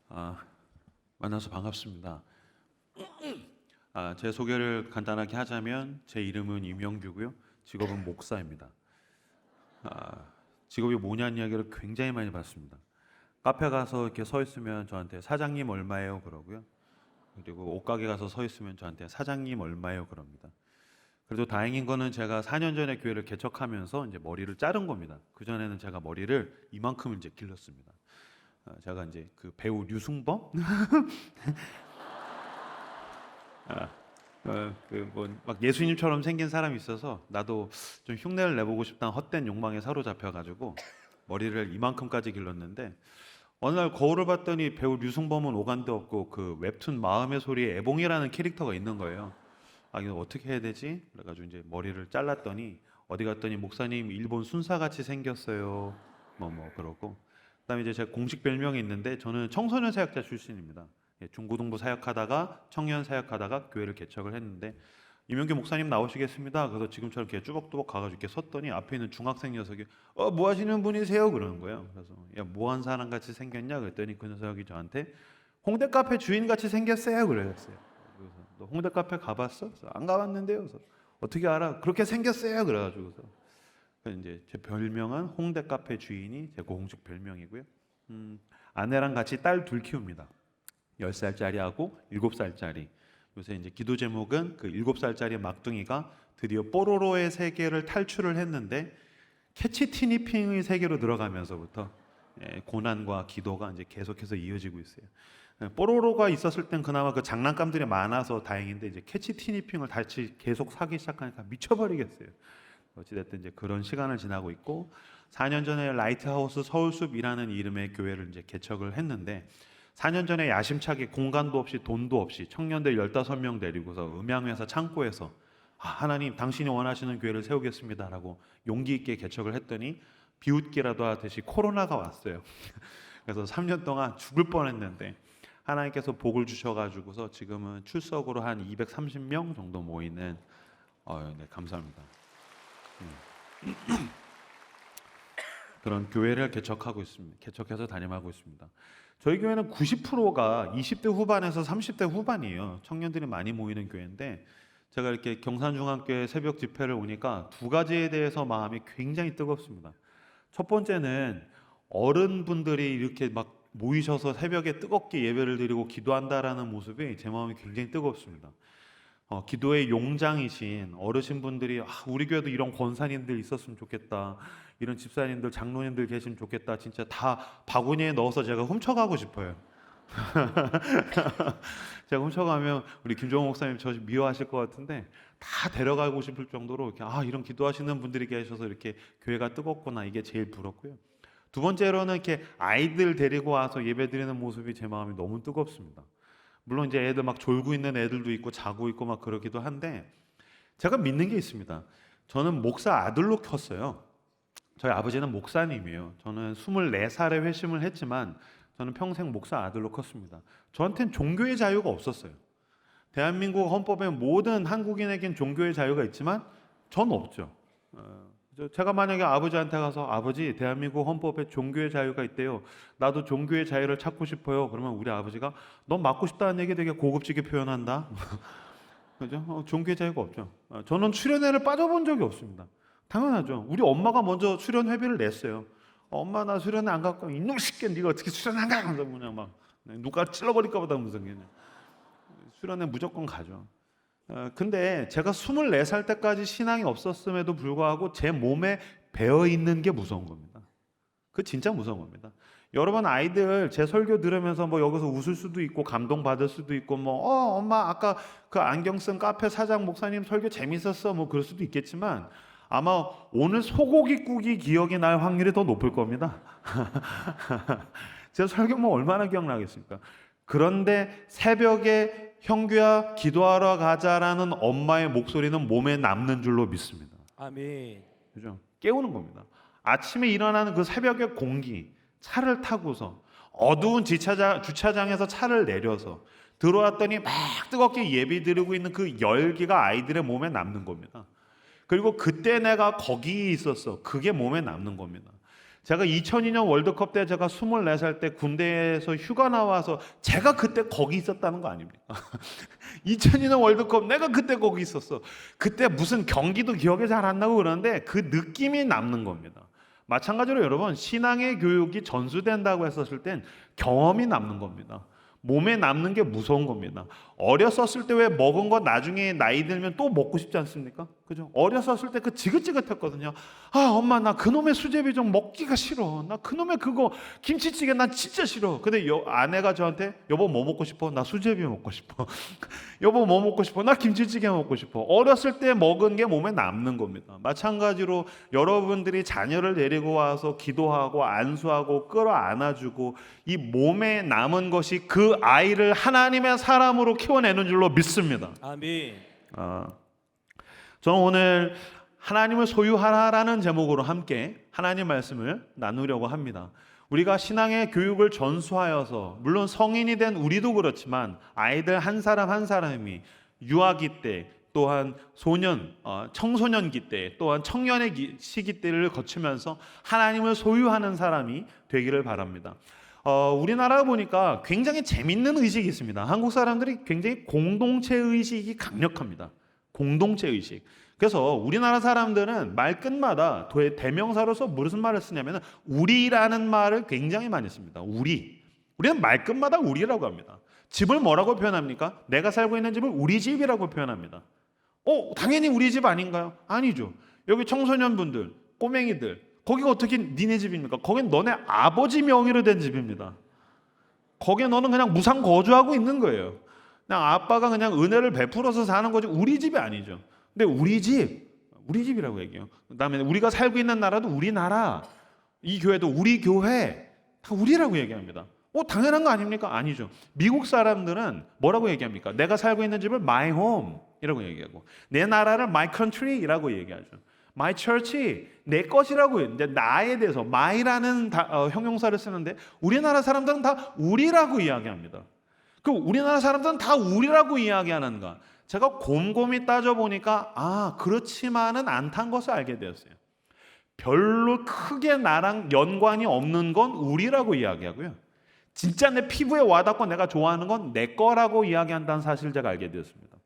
아, 만나서 반갑습니다. 제 소개를 간단하게 하자면 제 이름은 임영규고요. 직업은 목사입니다. 직업이 뭐냐는 이야기를 굉장히 많이 받습니다. 카페 가서 이렇게 서 있으면 저한테 사장님 얼마예요 그러고요. 그리고 옷가게 가서 서 있으면 저한테 사장님 얼마예요 그럽니다. 그래도 다행인 거는 제가 4년 전에 교회를 개척하면서 이제 머리를 자른 겁니다. 그 전에는 제가 머리를 이만큼 이제 길렀습니다. 제가 이제 그 배우 류승범 그뭐막 예수님처럼 생긴 사람이 있어서 나도 좀 흉내를 내보고 싶다는 헛된 욕망에 사로잡혀가지고 머리를 이만큼까지 길렀는데 어느 날 거울을 봤더니 배우 류승범은 오간데 없고 그 웹툰 마음의 소리에 애봉이라는 캐릭터가 있는 거예요. 이거 어떻게 해야 되지? 그래가지고 이제 머리를 잘랐더니 어디 갔더니 목사님 일본 순사같이 생겼어요. 그러고 그다음에 이제 제가 공식 별명이 있는데 저는 청소년 사역자 출신입니다. 중고등부 사역하다가 청년 사역하다가 교회를 개척을 했는데 이명규 목사님 나오시겠습니다. 그래서 지금처럼 이렇게 쭈벅쭈벅 가가지고 이렇게 섰더니 앞에 있는 중학생 녀석이 뭐 하시는 분이세요? 그러는 거예요. 그래서 야 뭐 한 사람 같이 생겼냐? 그랬더니 그 녀석이 저한테 홍대 카페 주인 같이 생겼어요. 그랬어요. 그래서 너 홍대 카페 가봤어? 그래서 안 가봤는데요. 그래서 어떻게 알아? 그렇게 생겼어요. 그래가지고 이제 제 별명은 홍대 카페 주인이 제 공식 별명이고요. 아내랑 같이 딸 둘 키웁니다. 10살짜리하고 7살짜리. 요새 이제 기도 제목은 그 7살짜리 막둥이가 드디어 뽀로로의 세계를 탈출을 했는데 캐치 티니핑의 세계로 들어가면서부터 고난과 기도가 이제 계속해서 이어지고 있어요. 뽀로로가 있었을 땐 그나마 그 장난감들이 많아서 다행인데 이제 캐치 티니핑을 다시 계속 사기 시작하니까 미쳐버리겠어요. 어찌됐든 이제 그런 시간을 지나고 있고 4년 전에 라이트하우스 서울숲이라는 이름의 교회를 이제 개척을 했는데 4년 전에 야심차게 공간도 없이 돈도 없이 청년들 15명 데리고서 음향회사 창고에서 하나님 당신이 원하시는 교회를 세우겠습니다라고 용기 있게 개척을 했더니 비웃기라도 하듯이 코로나가 왔어요. 그래서 3년 동안 죽을 뻔했는데 하나님께서 복을 주셔가지고서 지금은 출석으로 한 230명 정도 모이는 네, 감사합니다. 그런 교회를 개척하고 있습니다. 개척해서 담임하고 있습니다. 저희 교회는 90%가 20대 후반에서 30대 후반이에요. 청년들이 많이 모이는 교회인데 제가 이렇게 경산중앙교회 새벽 집회를 오니까 두 가지에 대해서 마음이 굉장히 뜨겁습니다. 첫 번째는 어른분들이 이렇게 막 모이셔서 새벽에 뜨겁게 예배를 드리고 기도한다라는 모습이 제 마음이 굉장히 뜨겁습니다. 기도의 용장이신 어르신분들이 우리 교회도 이런 권사님들 있었으면 좋겠다. 이런 집사님들, 장로님들 계시면 좋겠다. 진짜 다 바구니에 넣어서 제가 훔쳐가고 싶어요. 제가 훔쳐가면 우리 김종호 목사님 저 미워하실 것 같은데 다 데려가고 싶을 정도로 이렇게 이런 기도하시는 분들이 계셔서 이렇게 교회가 뜨겁구나 이게 제일 부럽고요. 두 번째로는 이렇게 아이들 데리고 와서 예배드리는 모습이 제 마음이 너무 뜨겁습니다. 물론 이제 애들 막 졸고 있는 애들도 있고 자고 있고 막 그러기도 한데 제가 믿는 게 있습니다. 저는 목사 아들로 컸어요. 저희 아버지는 목사님이에요. 저는 24살에 회심을 했지만 저는 평생 목사 아들로 컸습니다. 저한테는 종교의 자유가 없었어요. 대한민국 헌법에 모든 한국인에겐 종교의 자유가 있지만 전 없죠. 제가 만약에 아버지한테 가서 아버지 대한민국 헌법에 종교의 자유가 있대요. 나도 종교의 자유를 찾고 싶어요. 그러면 우리 아버지가 넌 맞고 싶다는 얘기 되게 고급지게 표현한다. 그죠? 종교의 자유가 없죠. 저는 출연회를 빠져본 적이 없습니다. 당연하죠. 우리 엄마가 먼저 출연회비를 냈어요. 엄마 나 수련회 안 갔고 이놈 새끼 네가 어떻게 수련회 안 가? 그냥 막 누가 찔러버릴까 보다 무슨 그냥 수련회 무조건 가죠. 근데 제가 24살 때까지 신앙이 없었음에도 불구하고 제 몸에 배어 있는 게 무서운 겁니다. 그 진짜 무서운 겁니다. 여러분 아이들 제 설교 들으면서 뭐 여기서 웃을 수도 있고 감동받을 수도 있고 뭐 엄마 아까 그 안경 쓴 카페 사장 목사님 설교 재밌었어 뭐 그럴 수도 있겠지만 아마 오늘 소고기 국이 기억이 날 확률이 더 높을 겁니다. 제가 설교 뭐 얼마나 기억나겠습니까? 그런데 새벽에 형규야 기도하러 가자라는 엄마의 목소리는 몸에 남는 줄로 믿습니다. 아멘. 그죠? 깨우는 겁니다. 아침에 일어나는 그 새벽의 공기, 차를 타고서 어두운 주차장에서 차를 내려서 들어왔더니 막 뜨겁게 예배 드리고 있는 그 열기가 아이들의 몸에 남는 겁니다. 그리고 그때 내가 거기에 있었어. 그게 몸에 남는 겁니다. 제가 2002년 월드컵 때 제가 24살 때 군대에서 휴가 나와서 제가 그때 거기 있었다는 거 아닙니까? 2002년 월드컵 내가 그때 거기 있었어. 그때 무슨 경기도 기억이 잘 안 나고 그러는데 그 느낌이 남는 겁니다. 마찬가지로 여러분, 신앙의 교육이 전수된다고 했었을 땐 경험이 남는 겁니다. 몸에 남는 게 무서운 겁니다. 어렸었을 때 왜 먹은 거 나중에 나이 들면 또 먹고 싶지 않습니까? 그죠? 어렸었을 때 그 지긋지긋했거든요. 아, 엄마 나 그놈의 수제비 좀 먹기가 싫어. 나 그놈의 그거 김치찌개 나 진짜 싫어. 근데 아내가 저한테 여보 뭐 먹고 싶어? 나 수제비 먹고 싶어. 여보 뭐 먹고 싶어? 나 김치찌개 먹고 싶어. 어렸을 때 먹은 게 몸에 남는 겁니다. 마찬가지로 여러분들이 자녀를 데리고 와서 기도하고 안수하고 끌어안아주고 이 몸에 남은 것이 그 아이를 하나님의 사람으로 키워내는 줄로 믿습니다. 아멘. 저는 오늘 하나님을 소유하라라는 제목으로 함께 하나님 말씀을 나누려고 합니다. 우리가 신앙의 교육을 전수하여서 물론 성인이 된 우리도 그렇지만 아이들 한 사람 한 사람이 유아기 때 또한 소년, 청소년기 때 또한 청년의 시기 때를 거치면서 하나님을 소유하는 사람이 되기를 바랍니다. 우리나라 보니까 굉장히 재밌는 의식이 있습니다. 한국 사람들이 굉장히 공동체 의식이 강력합니다. 공동체 의식. 그래서 우리나라 사람들은 말 끝마다 대명사로서 무슨 말을 쓰냐면 우리라는 말을 굉장히 많이 씁니다. 우리는 말 끝마다 우리라고 합니다. 집을 뭐라고 표현합니까? 내가 살고 있는 집을 우리 집이라고 표현합니다. 당연히 우리 집 아닌가요? 아니죠. 여기 청소년분들, 꼬맹이들, 거기가 어떻게 니네 집입니까? 거긴 너네 아버지 명의로 된 집입니다. 거기에 너는 그냥 무상 거주하고 있는 거예요. 그냥 아빠가 그냥 은혜를 베풀어서 사는 거지 우리 집이 아니죠. 근데 우리 집이라고 얘기해요. 그다음에 우리가 살고 있는 나라도 우리나라, 이 교회도 우리 교회, 다 우리라고 얘기합니다. 당연한 거 아닙니까? 아니죠. 미국 사람들은 뭐라고 얘기합니까? 내가 살고 있는 집을 my home이라고 얘기하고 내 나라를 my country라고 얘기하죠. my church, 내 것이라고 이제 나에 대해서 my라는 형용사를 쓰는데 우리나라 사람들은 다 우리라고 이야기합니다. 그 우리나라 사람들은 다 우리라고 이야기하는가? 제가 곰곰이 따져보니까 그렇지만은 않다는 것을 알게 되었어요. 별로 크게 나랑 연관이 없는 건 우리라고 이야기하고요. 진짜 내 피부에 와닿고 내가 좋아하는 건 내 거라고 이야기한다는 사실을 제가 알게 되었습니다.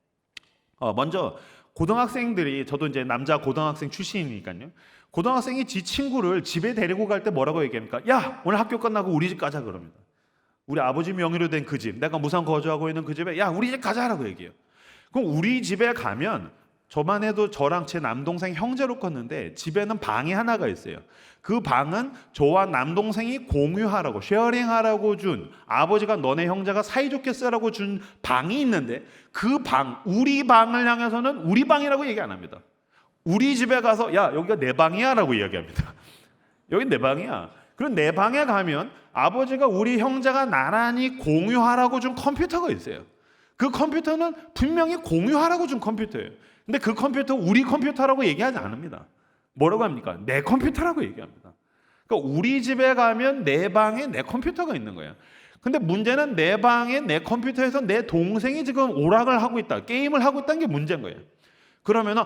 먼저 고등학생들이, 저도 이제 남자 고등학생 출신이니까요. 고등학생이 지 친구를 집에 데리고 갈 때 뭐라고 얘기합니까? 야, 오늘 학교 끝나고 우리 집 가자 그럽니다. 우리 아버지 명의로 된 그 집, 내가 무상 거주하고 있는 그 집에 야, 우리 집 가자라고 얘기해요. 그럼 우리 집에 가면 저만 해도 저랑 제 남동생 형제로 컸는데 집에는 방이 하나가 있어요. 그 방은 저와 남동생이 공유하라고, 쉐어링하라고 준, 아버지가 너네 형제가 사이좋게 쓰라고 준 방이 있는데 그 방, 우리 방을 향해서는 우리 방이라고 얘기 안 합니다. 우리 집에 가서 야, 여기가 내 방이야 라고 이야기합니다. 여긴 내 방이야. 그럼 내 방에 가면 아버지가 우리 형제가 나란히 공유하라고 준 컴퓨터가 있어요. 그 컴퓨터는 분명히 공유하라고 준 컴퓨터예요. 근데 그 컴퓨터 우리 컴퓨터라고 얘기하지 않습니다. 뭐라고 합니까? 내 컴퓨터라고 얘기합니다. 그러니까 우리 집에 가면 내 방에 내 컴퓨터가 있는 거예요. 근데 문제는 내 방에 내 컴퓨터에서 내 동생이 지금 오락을 하고 있다, 게임을 하고 있다는 게 문제인 거예요. 그러면은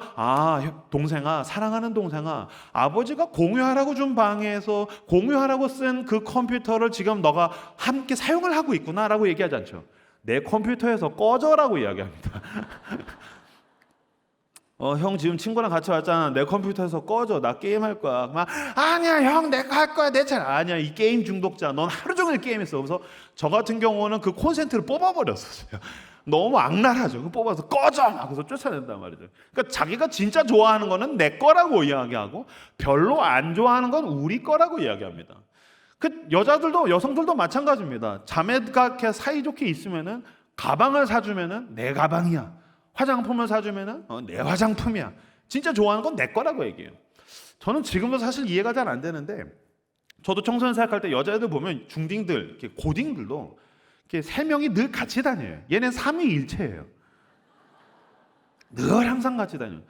동생아, 사랑하는 동생아, 아버지가 공유하라고 준 방에서 공유하라고 쓴 그 컴퓨터를 지금 너가 함께 사용을 하고 있구나라고 얘기하지 않죠. 내 컴퓨터에서 꺼져라고 이야기합니다. 형 지금 친구랑 같이 왔잖아. 내 컴퓨터에서 꺼져. 나 게임할 거야. 아니야 형, 내가 할 거야. 내 차례. 아니야, 이 게임 중독자. 넌 하루 종일 게임했어. 그래서 저 같은 경우는 그 콘센트를 뽑아버렸었어요. 너무 악랄하죠. 그 뽑아서 꺼져! 하고서 쫓아낸단 말이죠. 그러니까 자기가 진짜 좋아하는 거는 내 거라고 이야기하고 별로 안 좋아하는 건 우리 거라고 이야기합니다. 그 여자들도 여성들도 마찬가지입니다. 자매가 이렇게 사이좋게 있으면은 가방을 사주면은 내 가방이야. 화장품을 사주면은 내 화장품이야. 진짜 좋아하는 건 내 거라고 얘기해요. 저는 지금도 사실 이해가 잘 안 되는데, 저도 청소년 생각할 때 여자애들 보면 중딩들, 이렇게 고딩들도 이렇게 세 명이 늘 같이 다녀요. 얘는 삼위일체예요. 늘 항상 같이 다녀요.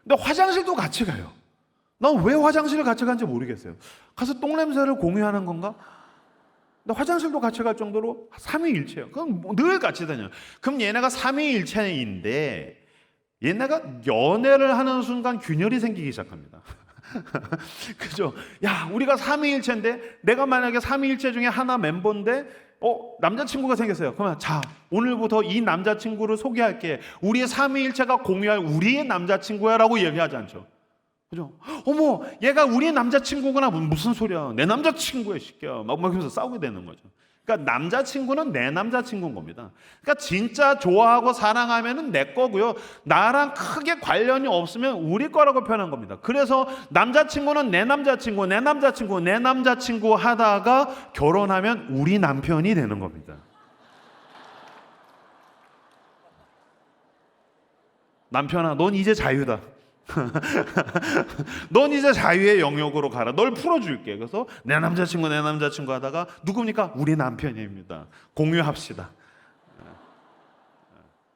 근데 화장실도 같이 가요. 난 왜 화장실을 같이 가는지 모르겠어요. 가서 똥냄새를 공유하는 건가? 근데 화장실도 같이 갈 정도로 삼위일체예요. 그럼 늘 같이 다녀요. 그럼 얘네가 삼위일체인데 얘네가 연애를 하는 순간 균열이 생기기 시작합니다. 그죠? 야, 우리가 삼위일체인데 내가 만약에 삼위일체 중에 하나 멤버인데 남자친구가 생겼어요. 그러면 자, 오늘부터 이 남자친구를 소개할게. 우리의 삼위일체가 공유할 우리의 남자친구야 라고 얘기하지 않죠. 그죠? 어머, 얘가 우리의 남자친구구나. 무슨 소리야. 내 남자친구야, 시끼야. 막 그러면서 싸우게 되는 거죠. 그러니까 남자친구는 내 남자친구인 겁니다. 그러니까 진짜 좋아하고 사랑하면은 내 거고요. 나랑 크게 관련이 없으면 우리 거라고 표현한 겁니다. 그래서 남자친구는 내 남자친구, 내 남자친구, 내 남자친구 하다가 결혼하면 우리 남편이 되는 겁니다. 남편아, 넌 이제 자유다. 넌 이제 자유의 영역으로 가라. 널 풀어줄게. 그래서 내 남자친구 하다가 누굽니까? 우리 남편입니다. 공유합시다.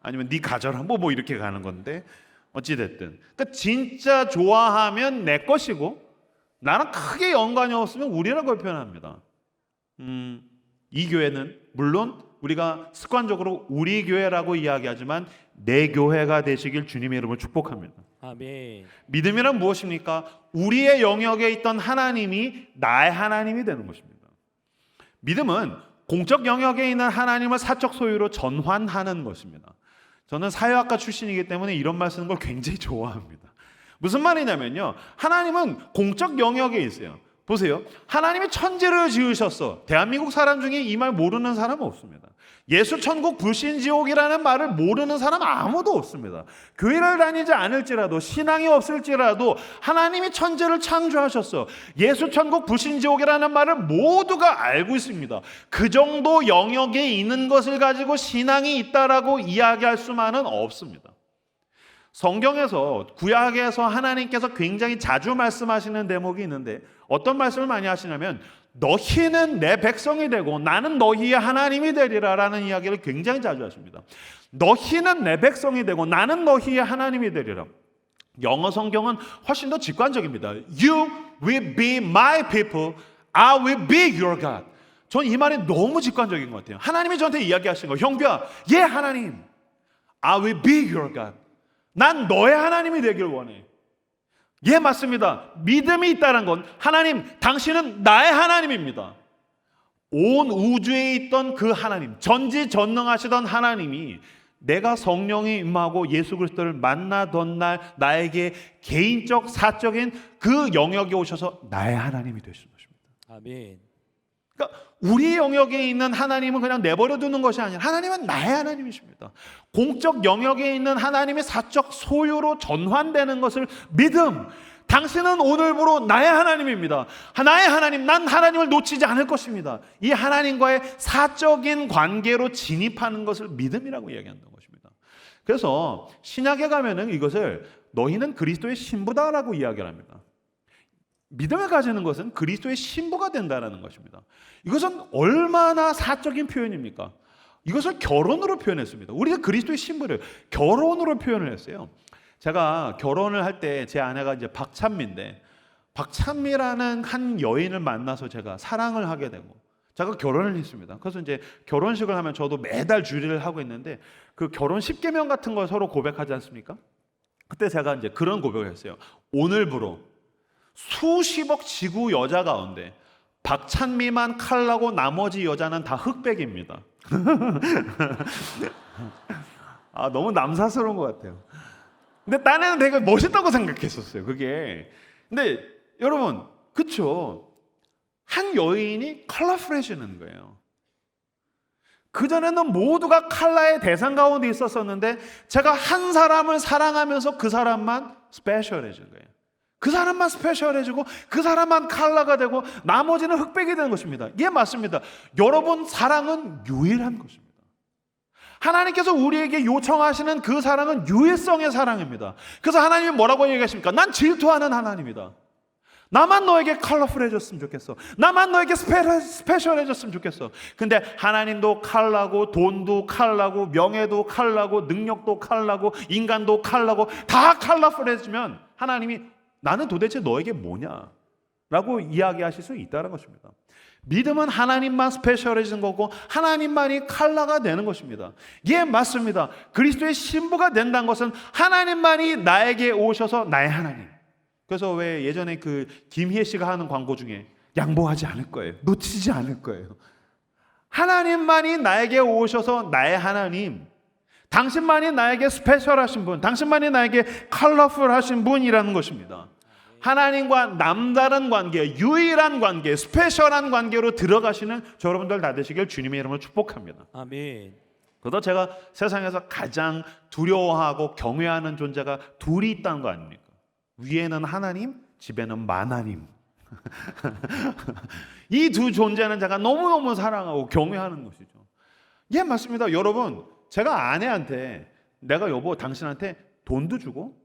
아니면 네 가져라. 뭐 이렇게 가는 건데 어찌됐든 그러니까 진짜 좋아하면 내 것이고 나랑 크게 연관이 없으면 우리라고 표현합니다. 이 교회는 물론 우리가 습관적으로 우리 교회라고 이야기하지만 내 교회가 되시길 주님의 이름으로 축복합니다. 아멘. 믿음이란 무엇입니까? 우리의 영역에 있던 하나님이 나의 하나님이 되는 것입니다. 믿음은 공적 영역에 있는 하나님을 사적 소유로 전환하는 것입니다. 저는 사회학과 출신이기 때문에 이런 말 쓰는 걸 굉장히 좋아합니다. 무슨 말이냐면요, 하나님은 공적 영역에 있어요. 보세요, 하나님이 천지를 지으셨어. 대한민국 사람 중에 이 말 모르는 사람은 없습니다. 예수 천국 불신 지옥이라는 말을 모르는 사람 아무도 없습니다. 교회를 다니지 않을지라도 신앙이 없을지라도 하나님이 천지를 창조하셨어. 예수 천국 불신 지옥이라는 말을 모두가 알고 있습니다. 그 정도 영역에 있는 것을 가지고 신앙이 있다라고 이야기할 수만은 없습니다. 성경에서 구약에서 하나님께서 굉장히 자주 말씀하시는 대목이 있는데 어떤 말씀을 많이 하시냐면 너희는 내 백성이 되고 나는 너희의 하나님이 되리라 라는 이야기를 굉장히 자주 하십니다. 너희는 내 백성이 되고 나는 너희의 하나님이 되리라. 영어 성경은 훨씬 더 직관적입니다. You will be my people, I will be your God. 전 이 말이 너무 직관적인 것 같아요. 하나님이 저한테 이야기하신 거, 형규야, 하나님, I will be your God. 난 너의 하나님이 되길 원해. 맞습니다. 믿음이 있다는 건 하나님, 당신은 나의 하나님입니다. 온 우주에 있던 그 하나님, 전지전능하시던 하나님이 내가 성령이 임하고 예수 그리스도를 만나던 날 나에게 개인적 사적인 그 영역에 오셔서 나의 하나님이 되신 것입니다. 아멘. 그러니까 우리 영역에 있는 하나님은 그냥 내버려 두는 것이 아니라 하나님은 나의 하나님이십니다. 공적 영역에 있는 하나님의 사적 소유로 전환되는 것을 믿음. 당신은 오늘부로 나의 하나님입니다. 나의 하나님, 난 하나님을 놓치지 않을 것입니다. 이 하나님과의 사적인 관계로 진입하는 것을 믿음이라고 이야기한다는 것입니다. 그래서 신약에 가면은 이것을 너희는 그리스도의 신부다라고 이야기를 합니다. 믿음을 가지는 것은 그리스도의 신부가 된다는 것입니다. 이것은 얼마나 사적인 표현입니까? 이것을 결혼으로 표현했습니다. 우리가 그리스도의 신부를 결혼으로 표현을 했어요. 제가 결혼을 할 때 제 아내가 이제 박찬미인데 박찬미라는 한 여인을 만나서 제가 사랑을 하게 되고 제가 결혼을 했습니다. 그래서 이제 결혼식을 하면 저도 매달 주례를 하고 있는데 그 결혼 10계명 같은 걸 서로 고백하지 않습니까? 그때 제가 이제 그런 고백을 했어요. 오늘부로 수십억 지구 여자 가운데 박찬미만 칼라고 나머지 여자는 다 흑백입니다. 너무 남사스러운 것 같아요. 근데 딴에는 되게 멋있다고 생각했었어요, 그게. 근데 여러분, 그쵸? 한 여인이 컬러풀해지는 거예요. 그전에는 모두가 칼라의 대상 가운데 있었었는데 제가 한 사람을 사랑하면서 그 사람만 스페셜해진 거예요. 그 사람만 스페셜해지고 그 사람만 칼라가 되고 나머지는 흑백이 되는 것입니다. 맞습니다. 여러분, 사랑은 유일한 것입니다. 하나님께서 우리에게 요청하시는 그 사랑은 유일성의 사랑입니다. 그래서 하나님이 뭐라고 얘기하십니까? 난 질투하는 하나님이다. 나만 너에게 컬러풀해졌으면 좋겠어. 나만 너에게 스페셜해졌으면 좋겠어. 근데 하나님도 칼라고, 돈도 칼라고, 명예도 칼라고, 능력도 칼라고, 인간도 칼라고, 다 컬러풀해지면 하나님이 나는 도대체 너에게 뭐냐? 라고 이야기하실 수 있다는 것입니다. 믿음은 하나님만 스페셜해지는 거고 하나님만이 칼라가 되는 것입니다. 맞습니다. 그리스도의 신부가 된다는 것은 하나님만이 나에게 오셔서 나의 하나님, 그래서 왜 예전에 그 김희애 씨가 하는 광고 중에 양보하지 않을 거예요. 놓치지 않을 거예요. 하나님만이 나에게 오셔서 나의 하나님, 당신만이 나에게 스페셜하신 분, 당신만이 나에게 컬러풀하신 분이라는 것입니다. 하나님과 남다른 관계, 유일한 관계, 스페셜한 관계로 들어가시는 저 여러분들 다 되시길 주님의 이름으로 축복합니다. 아멘. 그래서 제가 세상에서 가장 두려워하고 경외하는 존재가 둘이 있다는 거 아닙니까? 위에는 하나님, 집에는 만하님. 이 두 존재는 제가 너무너무 사랑하고 경외하는 것이죠. 예, 맞습니다. 여러분, 제가 아내한테 내가 여보 당신한테 돈도 주고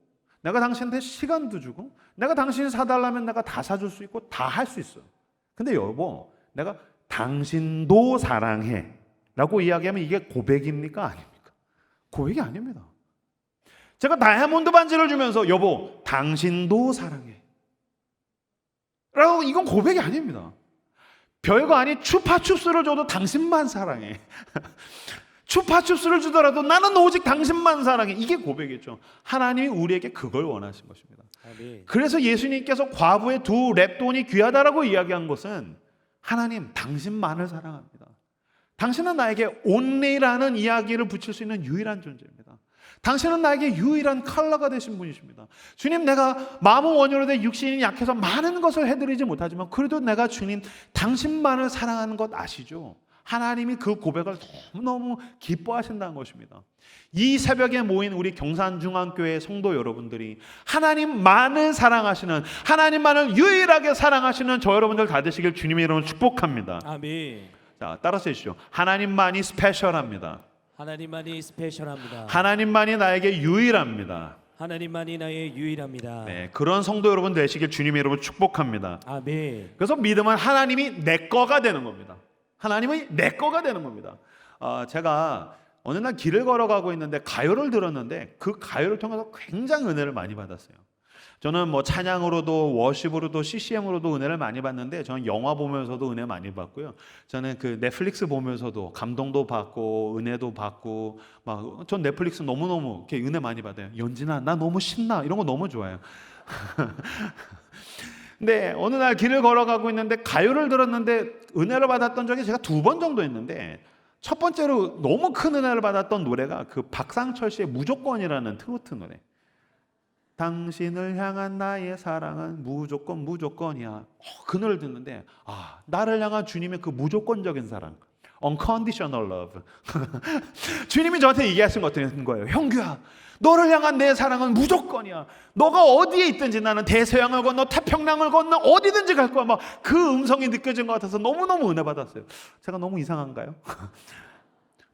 내가 당신한테 시간도 주고 내가 당신이 사달라면 내가 다 사줄 수 있고 다 할 수 있어요. 근데 여보 내가 당신도 사랑해 라고 이야기하면 이게 고백입니까? 아닙니까? 고백이 아닙니다. 제가 다이아몬드 반지를 주면서 여보 당신도 사랑해 라고 이건 고백이 아닙니다. 별거 아닌 추파춥스를 줘도 당신만 사랑해. 추파춥스를 주더라도 나는 오직 당신만 사랑해. 이게 고백이죠. 하나님이 우리에게 그걸 원하신 것입니다. 아멘. 그래서 예수님께서 과부의 두 랩돈이 귀하다라고 이야기한 것은 하나님 당신만을 사랑합니다. 당신은 나에게 only라는 이야기를 붙일 수 있는 유일한 존재입니다. 당신은 나에게 유일한 컬러가 되신 분이십니다. 주님 내가 마음은 원효로 돼 육신이 약해서 많은 것을 해드리지 못하지만 그래도 내가 주님 당신만을 사랑하는 것 아시죠? 하나님이 그 고백을 너무너무 기뻐하신다는 것입니다. 이 새벽에 모인 우리 경산중앙교회 성도 여러분들이 하나님만을 사랑하시는 하나님만을 유일하게 사랑하시는 저 여러분들 다 되시길 주님의 이름으로 축복합니다. 아멘. 자, 따라서 해주시죠. 하나님만이 스페셜합니다. 하나님만이 스페셜합니다. 하나님만이 나에게 유일합니다. 하나님만이 나의 유일합니다. 네, 그런 성도 여러분 되시길 주님의 이름으로 축복합니다. 아멘. 그래서 믿음은 하나님이 내 거가 되는 겁니다. 하나님이 내 거가 되는 겁니다. 제가 어느 날 길을 걸어가고 있는데 가요를 들었는데 그 가요를 통해서 굉장히 은혜를 많이 받았어요. 저는 뭐 찬양으로도 워십으로도 CCM으로도 은혜를 많이 받는데 저는 영화 보면서도 은혜 많이 받고요. 저는 그 넷플릭스 보면서도 감동도 받고 은혜도 받고 막 전 넷플릭스 너무너무 이렇게 은혜 많이 받아요. 연진아 나 너무 신나 이런 거 너무 좋아요. 근데 어느 날 길을 걸어가고 있는데 가요를 들었는데 은혜를 받았던 적이 제가 2번 정도 있는데 첫 번째로 너무 큰 은혜를 받았던 노래가 그 박상철 씨의 무조건이라는 트로트 노래. 당신을 향한 나의 사랑은 무조건 무조건이야. 그 노래를 듣는데 나를 향한 주님의 그 무조건적인 사랑, unconditional love. 주님이 저한테 얘기하신 것 같은 거예요. 형규야, 너를 향한 내 사랑은 무조건이야. 너가 어디에 있든지 나는 대서양을 건너 태평양을 건너 어디든지 갈 거야. 막 그 음성이 느껴진 것 같아서 너무너무 은혜 받았어요. 제가 너무 이상한가요?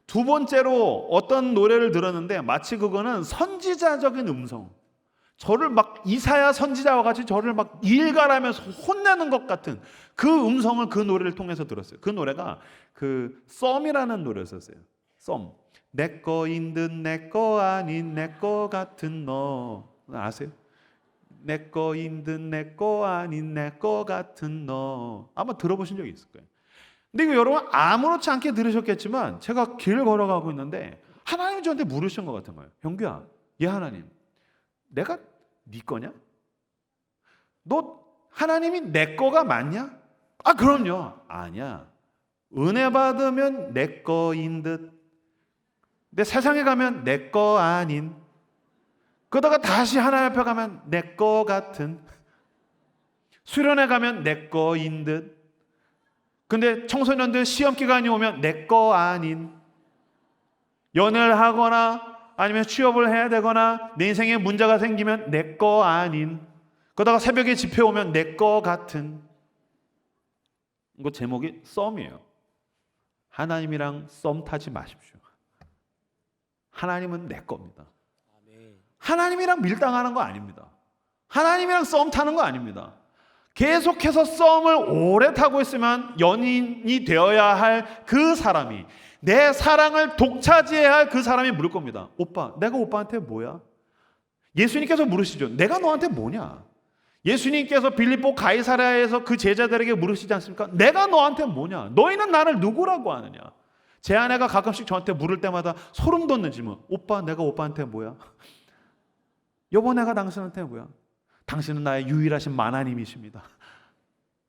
두 번째로 어떤 노래를 들었는데 마치 그거는 선지자적인 음성. 저를 막 이사야 선지자와 같이 저를 막 일갈하면서 혼내는 것 같은 그 음성을 그 노래를 통해서 들었어요. 그 노래가 그 썸이라는 노래였었어요. 썸. 내 거인 듯 내 거 아닌 내 거 같은 너 아세요? 내 거인 듯 내 거 아닌 내 거 같은 너 아마 들어보신 적이 있을 거예요. 근데 이거 여러분 아무렇지 않게 들으셨겠지만 제가 길을 걸어가고 있는데 하나님이 저한테 물으신 것 같은 거예요. 형규야, 얘 하나님 내가 네 거냐? 너 하나님이 내 거가 맞냐? 그럼요. 아니야. 은혜 받으면 내 거인 듯. 근데 세상에 가면 내 거 아닌. 그러다가 다시 하나님 앞에 가면 내 거 같은. 수련회 가면 내 거인 듯. 근데 청소년들 시험 기간이 오면 내 거 아닌. 연애를 하거나 아니면 취업을 해야 되거나 내 인생에 문제가 생기면 내 거 아닌. 그러다가 새벽에 집회 오면 내 거 같은. 이거 제목이 썸이에요. 하나님이랑 썸 타지 마십시오. 하나님은 내 겁니다. 하나님이랑 밀당하는 거 아닙니다. 하나님이랑 썸 타는 거 아닙니다. 계속해서 썸을 오래 타고 있으면 연인이 되어야 할 그 사람이 내 사랑을 독차지해야 할 그 사람이 물을 겁니다. 오빠, 내가 오빠한테 뭐야? 예수님께서 물으시죠. 내가 너한테 뭐냐? 예수님께서 빌립보 가이사랴에서 그 제자들에게 물으시지 않습니까? 내가 너한테 뭐냐? 너희는 나를 누구라고 하느냐? 제 아내가 가끔씩 저한테 물을 때마다 소름 돋는 질문. 오빠, 내가 오빠한테 뭐야? 여보, 내가 당신한테 뭐야? 당신은 나의 유일하신 만하님이십니다.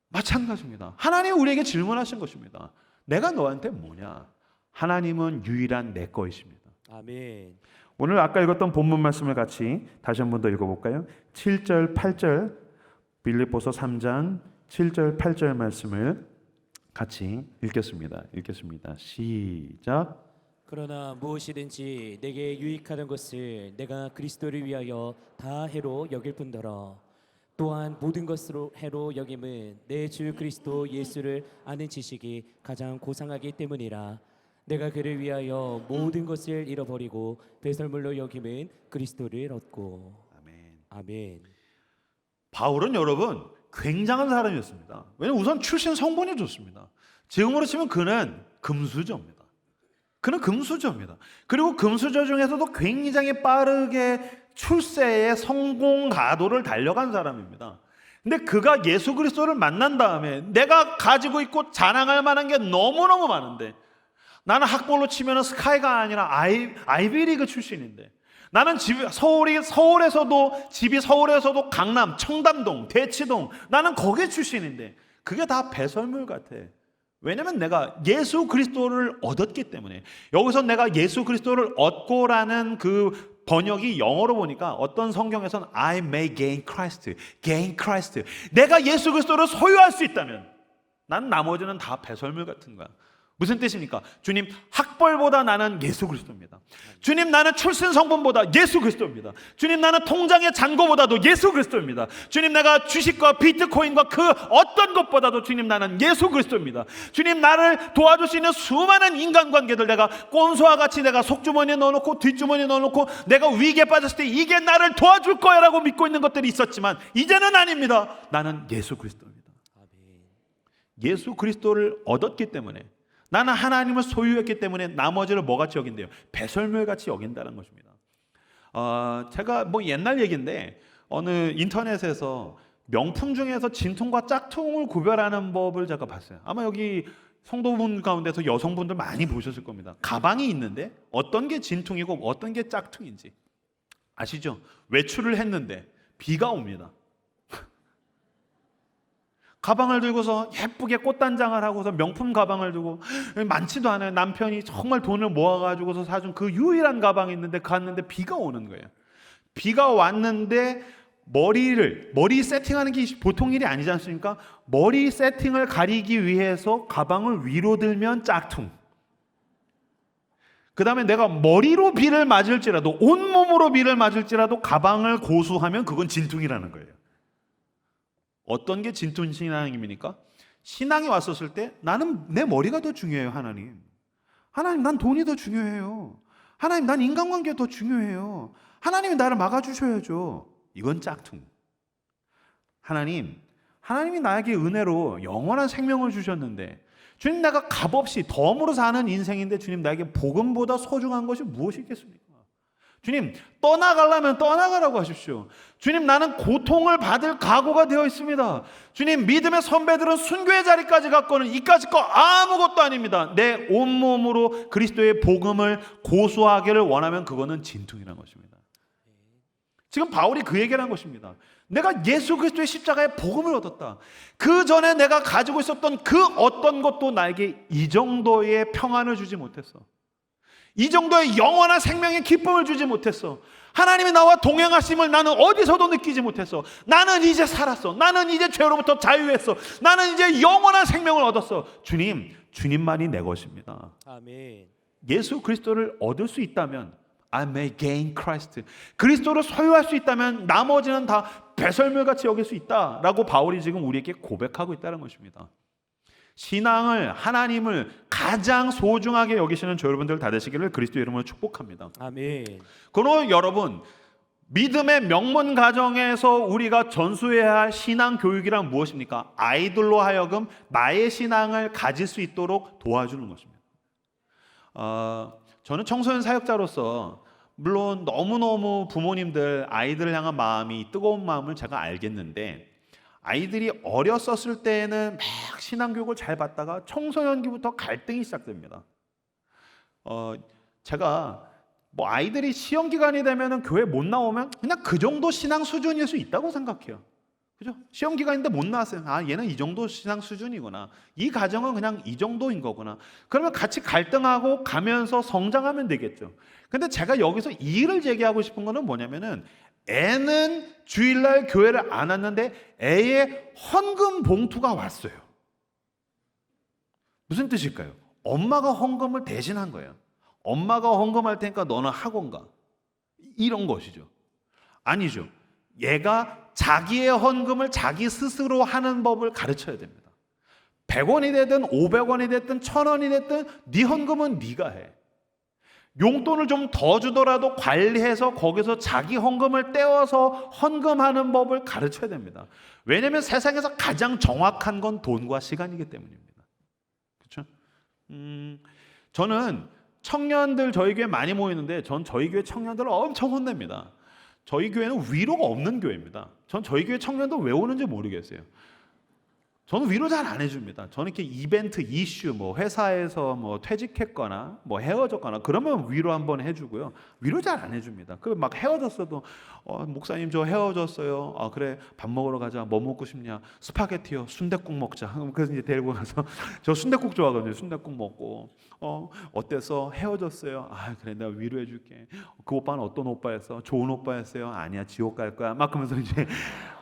마찬가지입니다. 하나님 우리에게 질문하신 것입니다. 내가 너한테 뭐냐? 하나님은 유일한 내 거이십니다. 아멘. 오늘 아까 읽었던 본문 말씀을 같이 다시 한 번 더 읽어볼까요? 7절, 8절 빌립보서 3장 7절, 8절 말씀을 같이 읽겠습니다. 시작. 그러나 무엇이든지 내게 유익하는 것을 내가 그리스도를 위하여 다 해로 여길 뿐더러 또한 모든 것으로 해로 여김은 내 주 그리스도 예수를 아는 지식이 가장 고상하기 때문이라. 내가 그를 위하여 모든 것을 잃어버리고 배설물로 여김은 그리스도를 얻고. 아멘. 아멘. 바울은 여러분 굉장한 사람이었습니다. 왜냐하면 우선 출신 성분이 좋습니다. 지금으로 치면 그는 금수저입니다. 그리고 금수저 중에서도 굉장히 빠르게 출세의 성공 가도를 달려간 사람입니다. 근데 그가 예수 그리스도를 만난 다음에 내가 가지고 있고 자랑할 만한 게 너무너무 많은데, 나는 학벌로 치면 스카이가 아니라 아이비리그 출신인데, 나는 서울에서도 집이 서울에서도 강남, 청담동, 대치동, 나는 거기 출신인데 그게 다 배설물 같아. 왜냐면 내가 예수 그리스도를 얻었기 때문에. 여기서 내가 예수 그리스도를 얻고라는 그 번역이 영어로 보니까 어떤 성경에서는 I may gain Christ. 내가 예수 그리스도를 소유할 수 있다면 난 나머지는 다 배설물 같은 거야. 무슨 뜻입니까? 주님, 학벌보다 나는 예수 그리스도입니다. 주님, 나는 출신 성분보다 예수 그리스도입니다. 주님, 나는 통장의 잔고보다도 예수 그리스도입니다. 주님, 내가 주식과 비트코인과 그 어떤 것보다도 주님, 나는 예수 그리스도입니다. 주님, 나를 도와줄 수 있는 수많은 인간관계들 내가 꼰소와 같이 내가 속주머니에 넣어놓고 뒷주머니에 넣어놓고 내가 위기에 빠졌을 때 이게 나를 도와줄 거야 라고 믿고 있는 것들이 있었지만 이제는 아닙니다. 나는 예수 그리스도입니다. 예수 그리스도를 얻었기 때문에, 나는 하나님을 소유했기 때문에 나머지를 뭐같이 여긴대요? 배설물같이 여긴다는 것입니다. 제가 뭐 옛날 얘기인데 어느 인터넷에서 명품 중에서 진퉁과 짝퉁을 구별하는 법을 제가 봤어요. 아마 여기 성도분 가운데서 여성분들 많이 보셨을 겁니다. 가방이 있는데 어떤 게 진퉁이고 어떤 게 짝퉁인지 아시죠? 외출을 했는데 비가 옵니다. 가방을 들고서 예쁘게 꽃단장을 하고서 명품 가방을 두고, 많지도 않아요. 남편이 정말 돈을 모아가지고서 사준 그 유일한 가방이 있는데 갔는데 비가 오는 거예요. 비가 왔는데 머리 세팅하는 게 보통 일이 아니지 않습니까? 머리 세팅을 가리기 위해서 가방을 위로 들면 짝퉁, 그 다음에 내가 머리로 비를 맞을지라도 온몸으로 비를 맞을지라도 가방을 고수하면 그건 진퉁이라는 거예요. 어떤 게 진퉁 신앙입니까? 신앙이 왔었을 때 나는 내 머리가 더 중요해요. 하나님, 난 돈이 더 중요해요. 하나님, 난 인간관계가 더 중요해요. 하나님이 나를 막아주셔야죠. 이건 짝퉁. 하나님이 나에게 은혜로 영원한 생명을 주셨는데, 주님, 내가 값없이 덤으로 사는 인생인데 주님, 나에게 복음보다 소중한 것이 무엇이 있겠습니까? 주님, 떠나가려면 떠나가라고 하십시오. 주님, 나는 고통을 받을 각오가 되어 있습니다. 주님, 믿음의 선배들은 순교의 자리까지 갔거는 이까짓 거 아무것도 아닙니다. 내 온몸으로 그리스도의 복음을 고수하기를 원하면 그거는 진퉁이라는 것입니다. 지금 바울이 그 얘기를 한 것입니다. 내가 예수 그리스도의 십자가의 복음을 얻었다. 그 전에 내가 가지고 있었던 그 어떤 것도 나에게 이 정도의 평안을 주지 못했어. 이 정도의 영원한 생명의 기쁨을 주지 못했어. 하나님이 나와 동행하심을 나는 어디서도 느끼지 못했어. 나는 이제 살았어. 나는 이제 죄로부터 자유했어. 나는 이제 영원한 생명을 얻었어. 주님만이 내 것입니다. 아멘. 예수 그리스도를 얻을 수 있다면 I may gain Christ. 그리스도를 소유할 수 있다면 나머지는 다 배설물같이 여길 수 있다라고 바울이 지금 우리에게 고백하고 있다는 것입니다. 신앙을, 하나님을 가장 소중하게 여기시는 저 여러분들 다 되시기를 그리스도 이름으로 축복합니다. 아멘. 그러므로 여러분, 믿음의 명문 가정에서 우리가 전수해야 할 신앙 교육이란 무엇입니까? 아이들로 하여금 나의 신앙을 가질 수 있도록 도와주는 것입니다. 저는 청소년 사역자로서 물론 너무너무 부모님들, 아이들을 향한 마음이, 뜨거운 마음을 제가 알겠는데, 아이들이 어렸었을 때에는 막 신앙교육을 잘 받다가 청소년기부터 갈등이 시작됩니다. 제가 뭐 아이들이 시험 기간이 되면은 교회 못 나오면 그냥 그 정도 신앙 수준일 수 있다고 생각해요. 그죠? 시험 기간인데 못 나왔어요. 아, 얘는 이 정도 신앙 수준이구나. 이 가정은 그냥 이 정도인 거구나. 그러면 같이 갈등하고 가면서 성장하면 되겠죠. 근데 제가 여기서 이의를 제기하고 싶은 거는 뭐냐면은 애는 주일날 교회를 안 왔는데 애의 헌금 봉투가 왔어요. 무슨 뜻일까요? 엄마가 헌금을 대신한 거예요. 엄마가 헌금할 테니까 너는 학원 가. 이런 것이죠. 아니죠. 얘가 자기의 헌금을 자기 스스로 하는 법을 가르쳐야 됩니다. 100원이 되든 500원이 됐든 1000원이 됐든 네 헌금은 네가 해. 용돈을 좀 더 주더라도 관리해서 거기서 자기 헌금을 떼어서 헌금하는 법을 가르쳐야 됩니다. 왜냐하면 세상에서 가장 정확한 건 돈과 시간이기 때문입니다. 그렇죠? 저는 청년들 저희 교회 많이 모이는데 전 저희 교회 청년들을 엄청 혼냅니다. 저희 교회는 위로가 없는 교회입니다. 전 저희 교회 청년들 왜 오는지 모르겠어요. 저는 위로 잘 안 해줍니다. 저는 이렇게 이벤트, 이슈, 뭐 회사에서 뭐 퇴직했거나 뭐 헤어졌거나 그러면 위로 한번 해주고요. 위로 잘 안 해줍니다. 그 막 헤어졌어도 목사님 저 헤어졌어요. 아 그래 밥 먹으러 가자. 뭐 먹고 싶냐? 스파게티요. 순댓국 먹자. 그래서 이제 데리고 가서 저 순댓국 좋아하거든요. 순댓국 먹고 어땠어? 헤어졌어요. 아 그래 내가 위로해줄게. 그 오빠는 어떤 오빠였어? 좋은 오빠였어요? 아니야 지옥 갈 거야. 막 그러면서 이제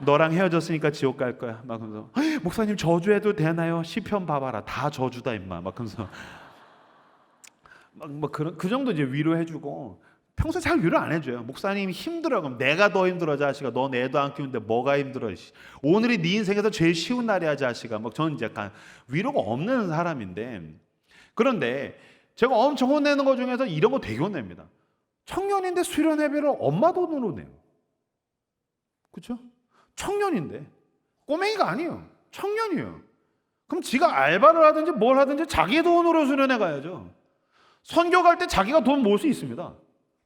너랑 헤어졌으니까 지옥 갈 거야. 막 그러면서 목사님 저주해도 되나요? 시편 봐봐라 다 저주다 임마. 막 그러면서 막 그런 그 정도 이제 위로해주고 평소에 잘 위로 안 해줘요. 목사님이 힘들어 그럼 내가 더 힘들어 자식아. 넌 애도 안 키우는데 뭐가 힘들어. 오늘이 네 인생에서 제일 쉬운 날이야 자식아. 막 저는 이제 약간 위로가 없는 사람인데 그런데 제가 엄청 혼내는 것 중에서 이런 거 되게 혼냅니다. 청년인데 수련회비를 엄마 돈으로 내요. 그렇죠? 청년인데 꼬맹이가 아니에요. 청년이에요. 그럼 지가 알바를 하든지 뭘 하든지 자기 돈으로 수련회 가야죠. 선교 갈 때 자기가 돈 모을 수 있습니다.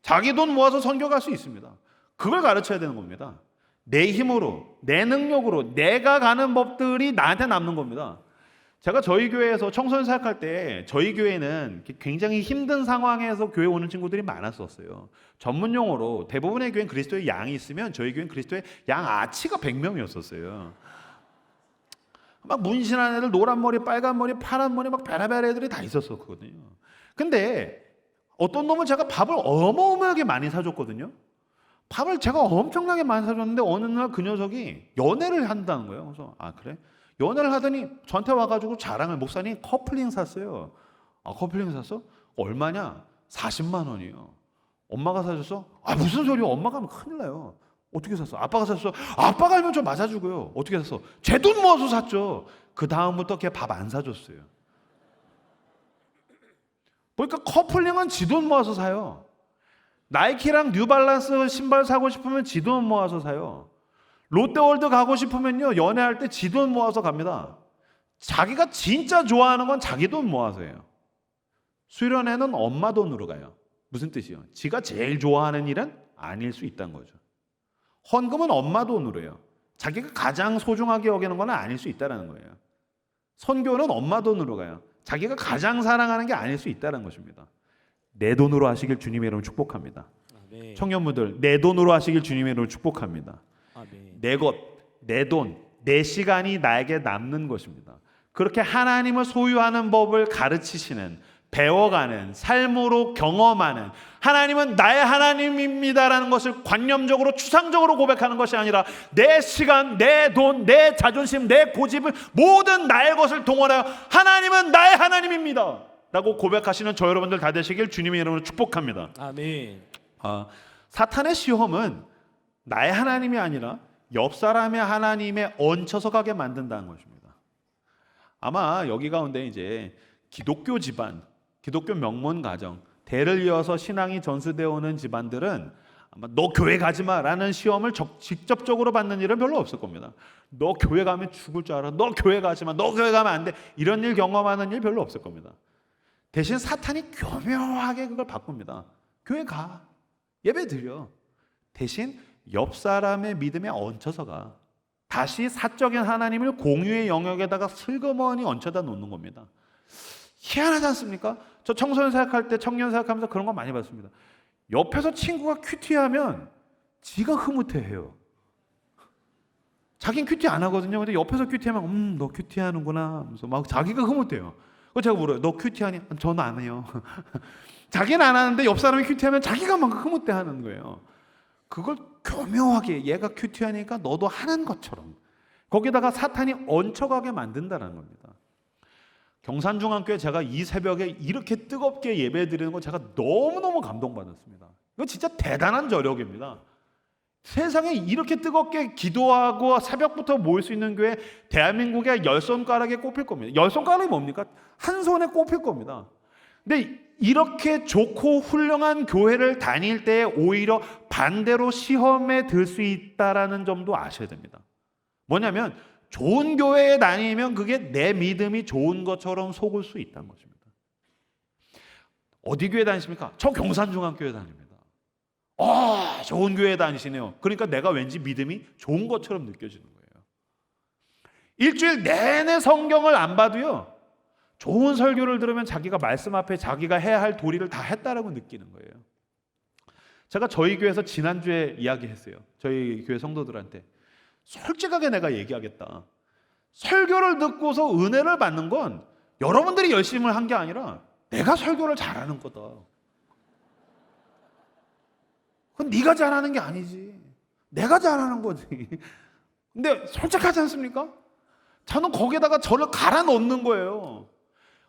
자기 돈 모아서 선교 갈 수 있습니다. 그걸 가르쳐야 되는 겁니다. 내 힘으로, 내 능력으로 내가 가는 법들이 나한테 남는 겁니다. 제가 저희 교회에서 청소년 사역할 때 저희 교회는 굉장히 힘든 상황에서 교회 오는 친구들이 많았었어요. 전문 용어로 대부분의 교회는 그리스도의 양이 있으면 저희 교회는 그리스도의 양 아치가 100명이었었어요. 막 문신한 애들 노란 머리, 빨간 머리, 파란 머리 막 별의별 애들이 다 있었거든요. 근데 어떤 놈은 제가 밥을 어마어마하게 많이 사줬거든요. 밥을 제가 엄청나게 많이 사줬는데 어느 날 그 녀석이 연애를 한다는 거예요. 그래서 아 그래? 연애를 하더니 저한테 와가지고 자랑을 목사님 커플링 샀어요. 아 커플링 샀어? 얼마냐? 40만 원이요. 엄마가 사줬어? 아 무슨 소리야? 엄마가 하면 큰일 나요. 어떻게 샀어? 아빠가 샀어? 아빠가 알면 좀 맞아주고요. 어떻게 샀어? 제 돈 모아서 샀죠. 그 다음부터 걔 밥 안 사줬어요. 그러니까 커플링은 지 돈 모아서 사요. 나이키랑 뉴발란스 신발 사고 싶으면 지 돈 모아서 사요. 롯데월드 가고 싶으면요 연애할 때 지 돈 모아서 갑니다. 자기가 진짜 좋아하는 건 자기 돈 모아서 해요. 수련회는 엄마 돈으로 가요. 무슨 뜻이요? 지가 제일 좋아하는 일은 아닐 수 있다는 거죠. 헌금은 엄마 돈으로 해요. 자기가 가장 소중하게 여기는 건 아닐 수 있다는 거예요. 선교는 엄마 돈으로 가요. 자기가 가장 사랑하는 게 아닐 수 있다는 것입니다. 내 돈으로 하시길 주님의 이름으로 축복합니다. 아멘. 청년분들 내 돈으로 하시길 주님의 이름으로 축복합니다. 아멘. 내 것, 내 돈, 내 시간이 나에게 남는 것입니다. 그렇게 하나님을 소유하는 법을 가르치시는 배워가는 삶으로 경험하는 하나님은 나의 하나님입니다라는 것을 관념적으로 추상적으로 고백하는 것이 아니라 내 시간, 내 돈, 내 자존심, 내 고집을 모든 나의 것을 동원하여 하나님은 나의 하나님입니다 라고 고백하시는 저 여러분들 다 되시길 주님의 이름으로 축복합니다. 아멘. 사탄의 시험은 나의 하나님이 아니라 옆 사람의 하나님에 얹혀서 가게 만든다는 것입니다. 아마 여기 가운데 이제 기독교 집안, 기독교 명문 가정, 대를 이어서 신앙이 전수되어 오는 집안들은 아마 너 교회 가지 마라는 시험을 직접적으로 받는 일은 별로 없을 겁니다. 너 교회 가면 죽을 줄 알아. 너 교회 가지 마. 너 교회 가면 안 돼. 이런 일 경험하는 일 별로 없을 겁니다. 대신 사탄이 교묘하게 그걸 바꿉니다. 교회 가. 예배 드려. 대신 옆 사람의 믿음에 얹혀서 가. 다시 사적인 하나님을 공유의 영역에다가 슬그머니 얹혀다 놓는 겁니다. 희한하지 않습니까? 저 청소년 사역할 때 청년 사역하면서 그런 거 많이 봤습니다. 옆에서 친구가 큐티하면 지가 흐뭇해해요. 자긴 큐티 안 하거든요. 근데 옆에서 큐티하면 너 큐티하는구나 하면서 막 자기가 흐뭇해요. 그래서 제가 물어요. 너 큐티하니? 저는 안 해요. 자기는 안 하는데 옆 사람이 큐티하면 자기가 막 흐뭇해하는 거예요. 그걸 교묘하게 얘가 큐티하니까 너도 하는 것처럼 거기다가 사탄이 얹혀가게 만든다는 겁니다. 경산중앙교회 제가 이 새벽에 이렇게 뜨겁게 예배드리는 거 제가 너무너무 감동받았습니다. 이거 진짜 대단한 저력입니다. 세상에 이렇게 뜨겁게 기도하고 새벽부터 모일 수 있는 교회 대한민국의 10손가락에 꼽힐 겁니다. 10손가락이 뭡니까? 한 손에 꼽힐 겁니다. 근데 이렇게 좋고 훌륭한 교회를 다닐 때 오히려 반대로 시험에 들 수 있다는 점도 아셔야 됩니다. 뭐냐면 좋은 교회에 다니면 그게 내 믿음이 좋은 것처럼 속을 수 있다는 것입니다. 어디 교회 다니십니까? 저 경산중앙교회 다닙니다. 좋은 교회 다니시네요. 그러니까 내가 왠지 믿음이 좋은 것처럼 느껴지는 거예요. 일주일 내내 성경을 안 봐도요, 좋은 설교를 들으면 자기가 말씀 앞에 자기가 해야 할 도리를 다 했다라고 느끼는 거예요. 제가 저희 교회에서 지난주에 이야기했어요. 저희 교회 성도들한테 솔직하게 내가 얘기하겠다. 설교를 듣고서 은혜를 받는 건 여러분들이 열심히 한 게 아니라 내가 설교를 잘하는 거다. 그건 네가 잘하는 게 아니지. 내가 잘하는 거지. 근데 솔직하지 않습니까? 저는 거기에다가 저를 갈아 넣는 거예요.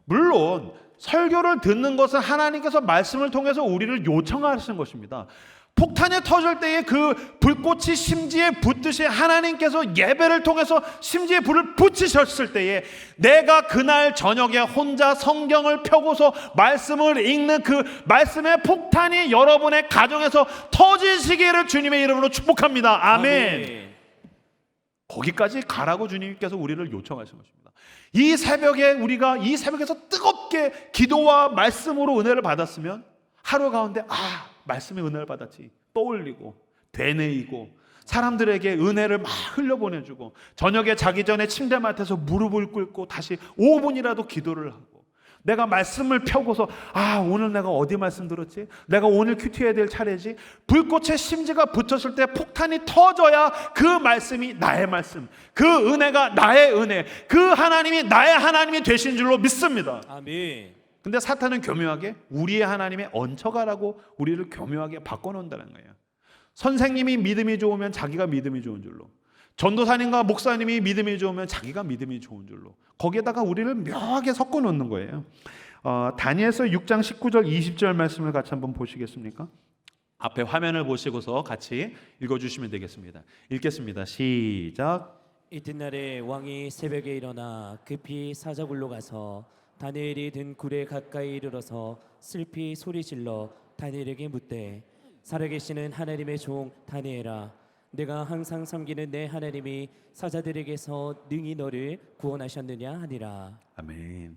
물론 설교를 듣는 것은 하나님께서 말씀을 통해서 우리를 요청하시는 것입니다. 폭탄이 터질 때에 그 불꽃이 심지에 붙듯이 하나님께서 예배를 통해서 심지에 불을 붙이셨을 때에 내가 그날 저녁에 혼자 성경을 펴고서 말씀을 읽는 그 말씀의 폭탄이 여러분의 가정에서 터지시기를 주님의 이름으로 축복합니다. 아멘. 거기까지 가라고 주님께서 우리를 요청하신 것입니다. 이 새벽에 우리가 이 새벽에서 뜨겁게 기도와 말씀으로 은혜를 받았으면 하루 가운데 말씀의 은혜를 받았지 떠올리고 되뇌이고 사람들에게 은혜를 막 흘려보내주고 저녁에 자기 전에 침대맡에서 무릎을 꿇고 다시 5분이라도 기도를 하고 내가 말씀을 펴고서 오늘 내가 어디 말씀 들었지? 내가 오늘 큐티해야 될 차례지? 불꽃의 심지가 붙었을 때 폭탄이 터져야 그 말씀이 나의 말씀, 그 은혜가 나의 은혜, 그 하나님이 나의 하나님이 되신 줄로 믿습니다. 아멘. 근데 사탄은 교묘하게 우리의 하나님에 얹혀가라고 우리를 교묘하게 바꿔놓는다는 거예요. 선생님이 믿음이 좋으면 자기가 믿음이 좋은 줄로, 전도사님과 목사님이 믿음이 좋으면 자기가 믿음이 좋은 줄로 거기에다가 우리를 묘하게 섞어놓는 거예요. 다니엘서 6장 19절 20절 말씀을 같이 한번 보시겠습니까? 앞에 화면을 보시고서 같이 읽어주시면 되겠습니다. 읽겠습니다. 시작. 이튿날에 왕이 새벽에 일어나 급히 사자굴로 가서 다니엘이 든 굴에 가까이 이르러서 슬피 소리질러 다니엘에게 묻되 살아계시는 하나님의 종 다니엘아, 내가 항상 섬기는 내 하나님이 사자들에게서 능히 너를 구원하셨느냐 하니라. 아멘.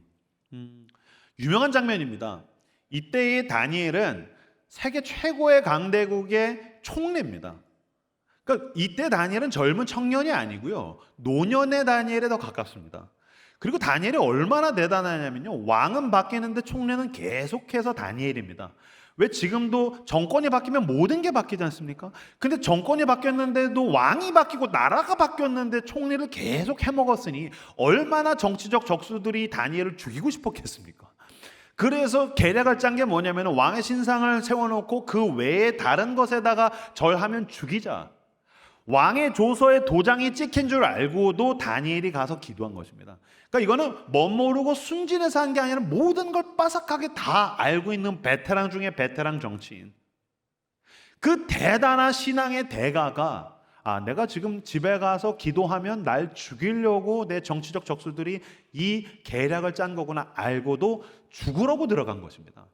유명한 장면입니다. 이때의 다니엘은 세계 최고의 강대국의 총리입니다. 그러니까 이때 다니엘은 젊은 청년이 아니고요, 노년의 다니엘에 더 가깝습니다. 그리고 다니엘이 얼마나 대단하냐면요, 왕은 바뀌는데 총리는 계속해서 다니엘입니다. 왜 지금도 정권이 바뀌면 모든 게 바뀌지 않습니까? 근데 정권이 바뀌었는데도 왕이 바뀌고 나라가 바뀌었는데 총리를 계속 해먹었으니 얼마나 정치적 적수들이 다니엘을 죽이고 싶었겠습니까? 그래서 계략을 짠 게 뭐냐면 왕의 신상을 세워놓고 그 외에 다른 것에다가 절하면 죽이자. 왕의 조서에 도장이 찍힌 줄 알고도 다니엘이 가서 기도한 것입니다. 그러니까 이거는 멋모르고 순진해서 한 게 아니라 모든 걸 빠삭하게 다 알고 있는 베테랑 중에 베테랑 정치인. 그 대단한 신앙의 대가가 내가 지금 집에 가서 기도하면 날 죽이려고 내 정치적 적수들이 이 계략을 짠 거구나 알고도 죽으라고 들어간 것입니다.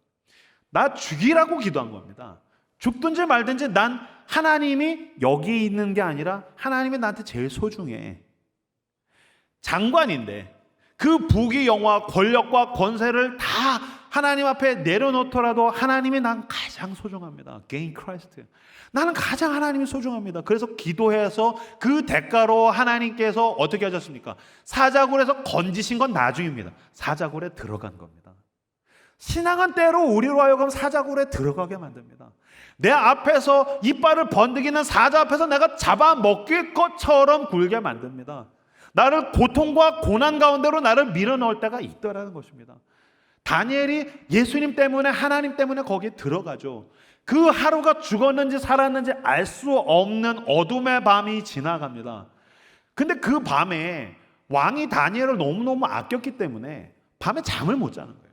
나 죽이라고 기도한 겁니다. 죽든지 말든지 난 하나님이 여기 있는 게 아니라 하나님이 나한테 제일 소중해. 장관인데 그 부귀 영화 권력과 권세를 다 하나님 앞에 내려놓더라도 하나님이 난 가장 소중합니다. Gain Christ. 나는 가장 하나님이 소중합니다. 그래서 기도해서 그 대가로 하나님께서 어떻게 하셨습니까? 사자굴에서 건지신 건 나중입니다. 사자굴에 들어간 겁니다. 신앙은 때로 우리로 하여금 사자굴에 들어가게 만듭니다. 내 앞에서 이빨을 번득이는 사자 앞에서 내가 잡아먹힐 것처럼 굴게 만듭니다. 나를 고통과 고난 가운데로 나를 밀어넣을 때가 있더라는 것입니다. 다니엘이 예수님 때문에, 하나님 때문에 거기에 들어가죠. 그 하루가 죽었는지 살았는지 알 수 없는 어둠의 밤이 지나갑니다. 근데 그 밤에 왕이 다니엘을 너무너무 아꼈기 때문에 밤에 잠을 못 자는 거예요.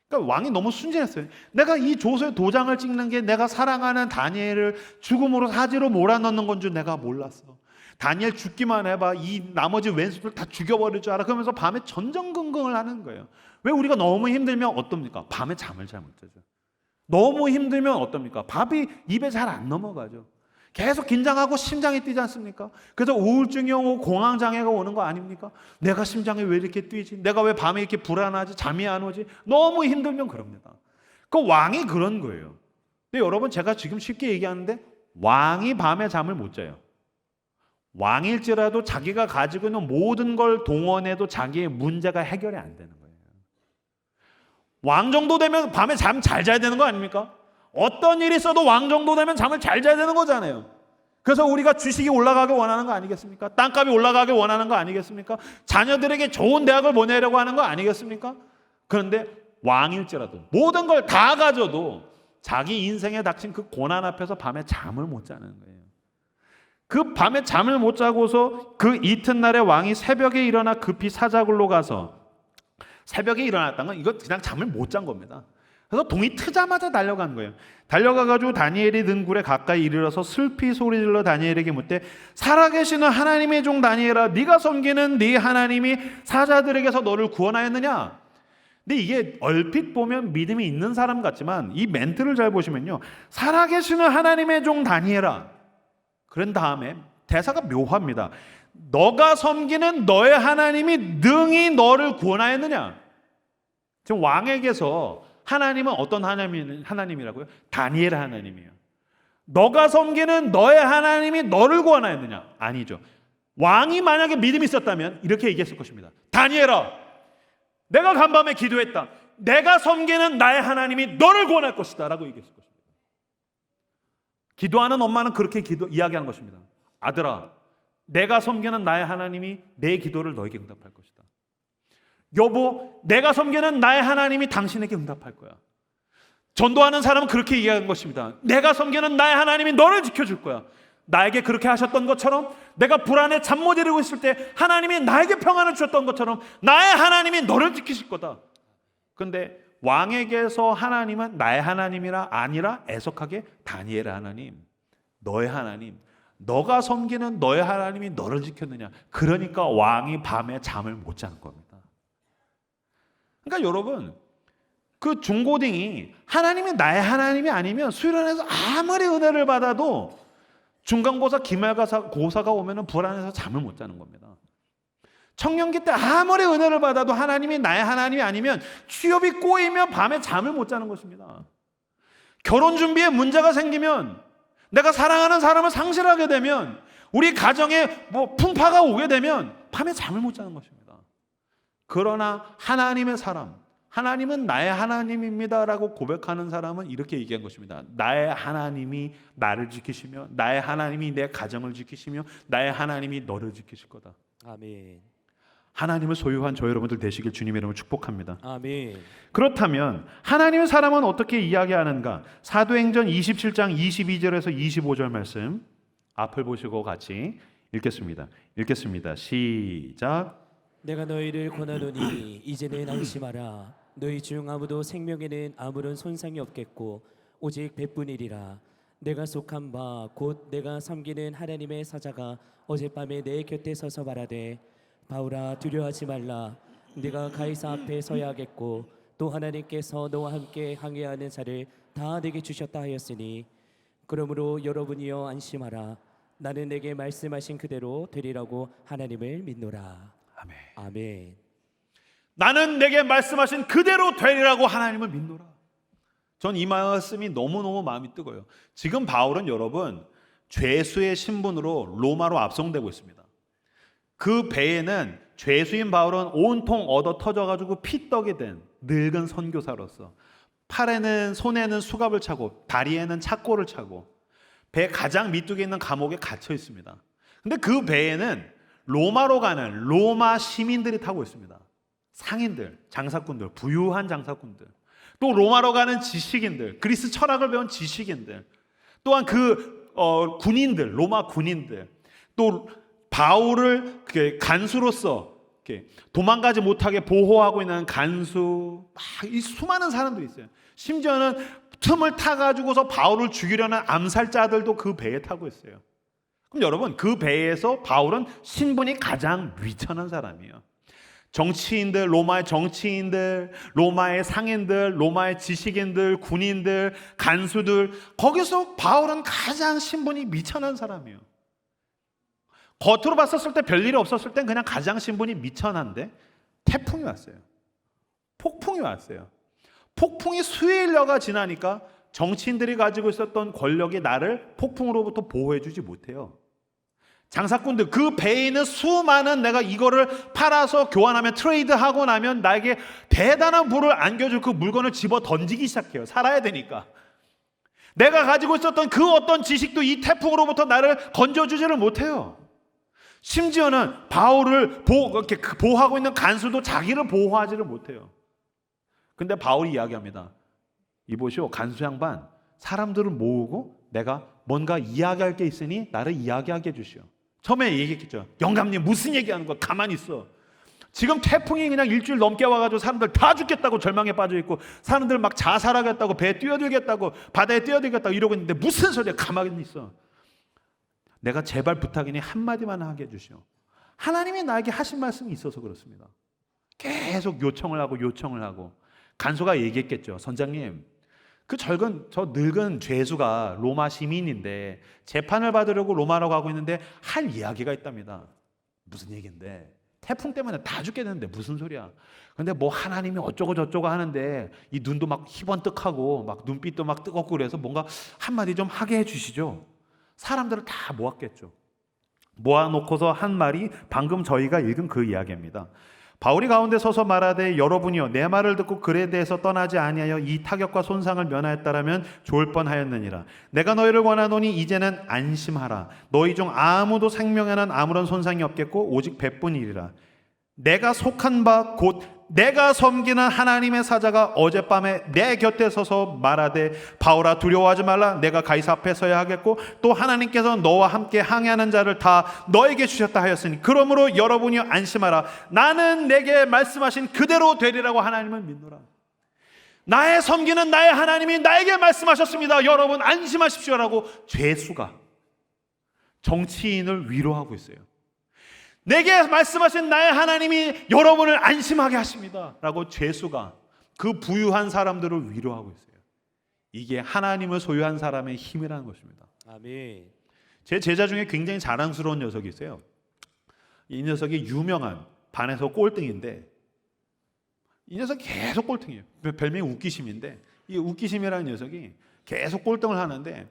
그러니까 왕이 너무 순진했어요. 내가 이 조서에 도장을 찍는 게 내가 사랑하는 다니엘을 죽음으로 사지로 몰아넣는 건 줄 내가 몰랐어. 다니엘 죽기만 해봐 이 나머지 왼수들 다 죽여버릴 줄 알아. 그러면서 밤에 전전긍긍을 하는 거예요. 왜? 우리가 너무 힘들면 어떻습니까? 밤에 잠을 잘 못 자죠. 너무 힘들면 어떻습니까? 밥이 입에 잘 안 넘어가죠. 계속 긴장하고 심장이 뛰지 않습니까? 그래서 우울증이 오고 공황장애가 오는 거 아닙니까? 내가 심장이 왜 이렇게 뛰지? 내가 왜 밤에 이렇게 불안하지? 잠이 안 오지? 너무 힘들면 그럽니다. 그 왕이 그런 거예요. 근데 여러분, 제가 지금 쉽게 얘기하는데 왕이 밤에 잠을 못 자요. 왕일지라도 자기가 가지고 있는 모든 걸 동원해도 자기의 문제가 해결이 안 되는 거예요. 왕 정도 되면 밤에 잠 잘 자야 되는 거 아닙니까? 어떤 일이 있어도 왕 정도 되면 잠을 잘 자야 되는 거잖아요. 그래서 우리가 주식이 올라가길 원하는 거 아니겠습니까? 땅값이 올라가길 원하는 거 아니겠습니까? 자녀들에게 좋은 대학을 보내려고 하는 거 아니겠습니까? 그런데 왕일지라도 모든 걸 다 가져도 자기 인생에 닥친 그 고난 앞에서 밤에 잠을 못 자는 거예요. 그 밤에 잠을 못 자고서 그 이튿날에 왕이 새벽에 일어나 급히 사자굴로 가서, 새벽에 일어났다는 건 이거 그냥 잠을 못 잔 겁니다. 그래서 동이 트자마자 달려간 거예요. 달려가가지고 다니엘이 든 굴에 가까이 이르러서 슬피 소리질러 다니엘에게 묻되, 살아계시는 하나님의 종 다니엘아, 네가 섬기는 네 하나님이 사자들에게서 너를 구원하였느냐? 근데 이게 얼핏 보면 믿음이 있는 사람 같지만 이 멘트를 잘 보시면요, 살아계시는 하나님의 종 다니엘아, 그런 다음에 대사가 묘합니다. 너가 섬기는 너의 하나님이 능히 너를 구원하였느냐? 지금 왕에게서 하나님은 어떤 하나님이라고요? 다니엘 하나님이에요. 너가 섬기는 너의 하나님이 너를 구원하였느냐? 아니죠. 왕이 만약에 믿음이 있었다면 이렇게 얘기했을 것입니다. 다니엘아, 내가 간밤에 기도했다. 내가 섬기는 나의 하나님이 너를 구원할 것이다 라고 얘기했을 것입니다. 기도하는 엄마는 그렇게 이야기하는 것입니다. 아들아, 내가 섬기는 나의 하나님이 내 기도를 너에게 응답할 것이다. 여보, 내가 섬기는 나의 하나님이 당신에게 응답할 거야. 전도하는 사람은 그렇게 이야기한 것입니다. 내가 섬기는 나의 하나님이 너를 지켜줄 거야. 나에게 그렇게 하셨던 것처럼, 내가 불안에 잠 못 이루고 있을 때 하나님이 나에게 평안을 주셨던 것처럼 나의 하나님이 너를 지키실 거다. 그런데 왕에게서 하나님은 나의 하나님이라 아니라 애석하게 다니엘의 하나님, 너의 하나님, 너가 섬기는 너의 하나님이 너를 지켰느냐? 그러니까 왕이 밤에 잠을 못 자는 겁니다. 그러니까 여러분, 그 중고딩이 하나님이 나의 하나님이 아니면 수련회에서 아무리 은혜를 받아도 중간고사, 기말고사가 오면 불안해서 잠을 못 자는 겁니다. 청년기 때 아무리 은혜를 받아도 하나님이 나의 하나님이 아니면 취업이 꼬이면 밤에 잠을 못 자는 것입니다. 결혼 준비에 문제가 생기면, 내가 사랑하는 사람을 상실하게 되면, 우리 가정에 풍파가 오게 되면 밤에 잠을 못 자는 것입니다. 그러나 하나님의 사람, 하나님은 나의 하나님입니다 라고 고백하는 사람은 이렇게 얘기한 것입니다. 나의 하나님이 나를 지키시며, 나의 하나님이 내 가정을 지키시며, 나의 하나님이 너를 지키실 거다. 아멘. 하나님을 소유한 저 여러분들 되시길 주님의 이름으로 축복합니다. 아멘. 그렇다면 하나님의 사람은 어떻게 이야기하는가? 사도행전 27장 22절에서 25절 말씀 앞을 보시고 같이 읽겠습니다. 시작. 내가 너희를 권하노니 이제는 안심하라. 너희 중 아무도 생명에는 아무런 손상이 없겠고 오직 배뿐이리라. 내가 속한 바 곧 내가 섬기는 하나님의 사자가 어젯밤에 내 곁에 서서 말하되, 바울아, 두려워하지 말라. 네가 가이사 앞에 서야겠고 또 하나님께서 너와 함께 항해하는 자를 다 내게 주셨다 하였으니, 그러므로 여러분이여 안심하라. 나는 내게 말씀하신 그대로 되리라고 하나님을 믿노라. 아멘. 아멘. 나는 내게 말씀하신 그대로 되리라고 하나님을 믿노라. 전 이 말씀이 너무너무 마음이 뜨거워요. 지금 바울은 여러분 죄수의 신분으로 로마로 압송되고 있습니다. 그 배에는 죄수인 바울은 온통 얻어 터져가지고 피떡이 된 늙은 선교사로서 팔에는 손에는 수갑을 차고 다리에는 착고를 차고 배 가장 밑쪽에 있는 감옥에 갇혀 있습니다. 근데 그 배에는 로마로 가는 로마 시민들이 타고 있습니다. 상인들, 장사꾼들, 부유한 장사꾼들, 또 로마로 가는 지식인들, 그리스 철학을 배운 지식인들, 또한 군인들, 로마 군인들, 또 바울을 간수로서 도망가지 못하게 보호하고 있는 간수, 이 수많은 사람들이 있어요. 심지어는 틈을 타가지고서 바울을 죽이려는 암살자들도 그 배에 타고 있어요. 그럼 여러분, 그 배에서 바울은 신분이 가장 위천한 사람이에요. 정치인들, 로마의 정치인들, 로마의 상인들, 로마의 지식인들, 군인들, 간수들, 거기서 바울은 가장 신분이 미천한 사람이에요. 겉으로 봤었을 때 별일이 없었을 땐 그냥 가장 신분이 미천한데 태풍이 왔어요. 폭풍이 왔어요. 폭풍이 수일여가 지나니까 정치인들이 가지고 있었던 권력이 나를 폭풍으로부터 보호해주지 못해요. 장사꾼들, 그 배에 있는 수많은, 내가 이거를 팔아서 교환하면, 트레이드하고 나면 나에게 대단한 부를 안겨줄 그 물건을 집어 던지기 시작해요. 살아야 되니까. 내가 가지고 있었던 그 어떤 지식도 이 태풍으로부터 나를 건져주지를 못해요. 심지어는 바울을 보호하고 있는 간수도 자기를 보호하지를 못해요. 근데 바울이 이야기합니다. 이보시오, 간수 양반, 사람들을 모으고 내가 뭔가 이야기할 게 있으니 나를 이야기하게 해주시오. 처음에 얘기했겠죠. 영감님, 무슨 얘기하는 거야? 가만히 있어. 지금 태풍이 그냥 일주일 넘게 와가지고 사람들 다 죽겠다고 절망에 빠져있고, 사람들 막 자살하겠다고, 배에 뛰어들겠다고, 바다에 뛰어들겠다고 이러고 있는데 무슨 소리야? 가만히 있어. 내가 제발 부탁이니 한마디만 하게 해주시오. 하나님이 나에게 하신 말씀이 있어서 그렇습니다. 계속 요청을 하고 간수가 얘기했겠죠. 선장님, 저 늙은 죄수가 로마 시민인데 재판을 받으려고 로마로 가고 있는데 할 이야기가 있답니다. 무슨 얘기인데? 태풍 때문에 다 죽게 되는데 무슨 소리야? 근데 뭐 하나님이 어쩌고 저쩌고 하는데 이 눈도 막 희번뜩하고 막 눈빛도 막 뜨겁고 그래서 뭔가 한마디 좀 하게 해주시죠. 사람들을 다 모았겠죠. 모아놓고서 한 말이 방금 저희가 읽은 그 이야기입니다. 바울이 가운데 서서 말하되, 여러분이요 내 말을 듣고 글에 대해서 떠나지 아니하여 이 타격과 손상을 면하였다라면 좋을 뻔하였느니라. 내가 너희를 권하노니 이제는 안심하라. 너희 중 아무도 생명에는 아무런 손상이 없겠고 오직 배뿐이리라. 내가 속한 바 곧 내가 섬기는 하나님의 사자가 어젯밤에 내 곁에 서서 말하되, 바울아 두려워하지 말라. 내가 가이사 앞에 서야 하겠고 또 하나님께서 너와 함께 항해하는 자를 다 너에게 주셨다 하였으니 그러므로 여러분이 안심하라. 나는 내게 말씀하신 그대로 되리라고 하나님을 믿노라. 나의 섬기는 나의 하나님이 나에게 말씀하셨습니다. 여러분 안심하십시오라고 죄수가 정치인을 위로하고 있어요. 내게 말씀하신 나의 하나님이 여러분을 안심하게 하십니다 라고 죄수가 그 부유한 사람들을 위로하고 있어요. 이게 하나님을 소유한 사람의 힘이라는 것입니다. 아멘. 제 제자 중에 굉장히 자랑스러운 녀석이 있어요. 이 녀석이 유명한 반에서 꼴등인데, 이 녀석이 계속 꼴등이에요. 별명이 웃기심인데, 이 웃기심이라는 녀석이 계속 꼴등을 하는데,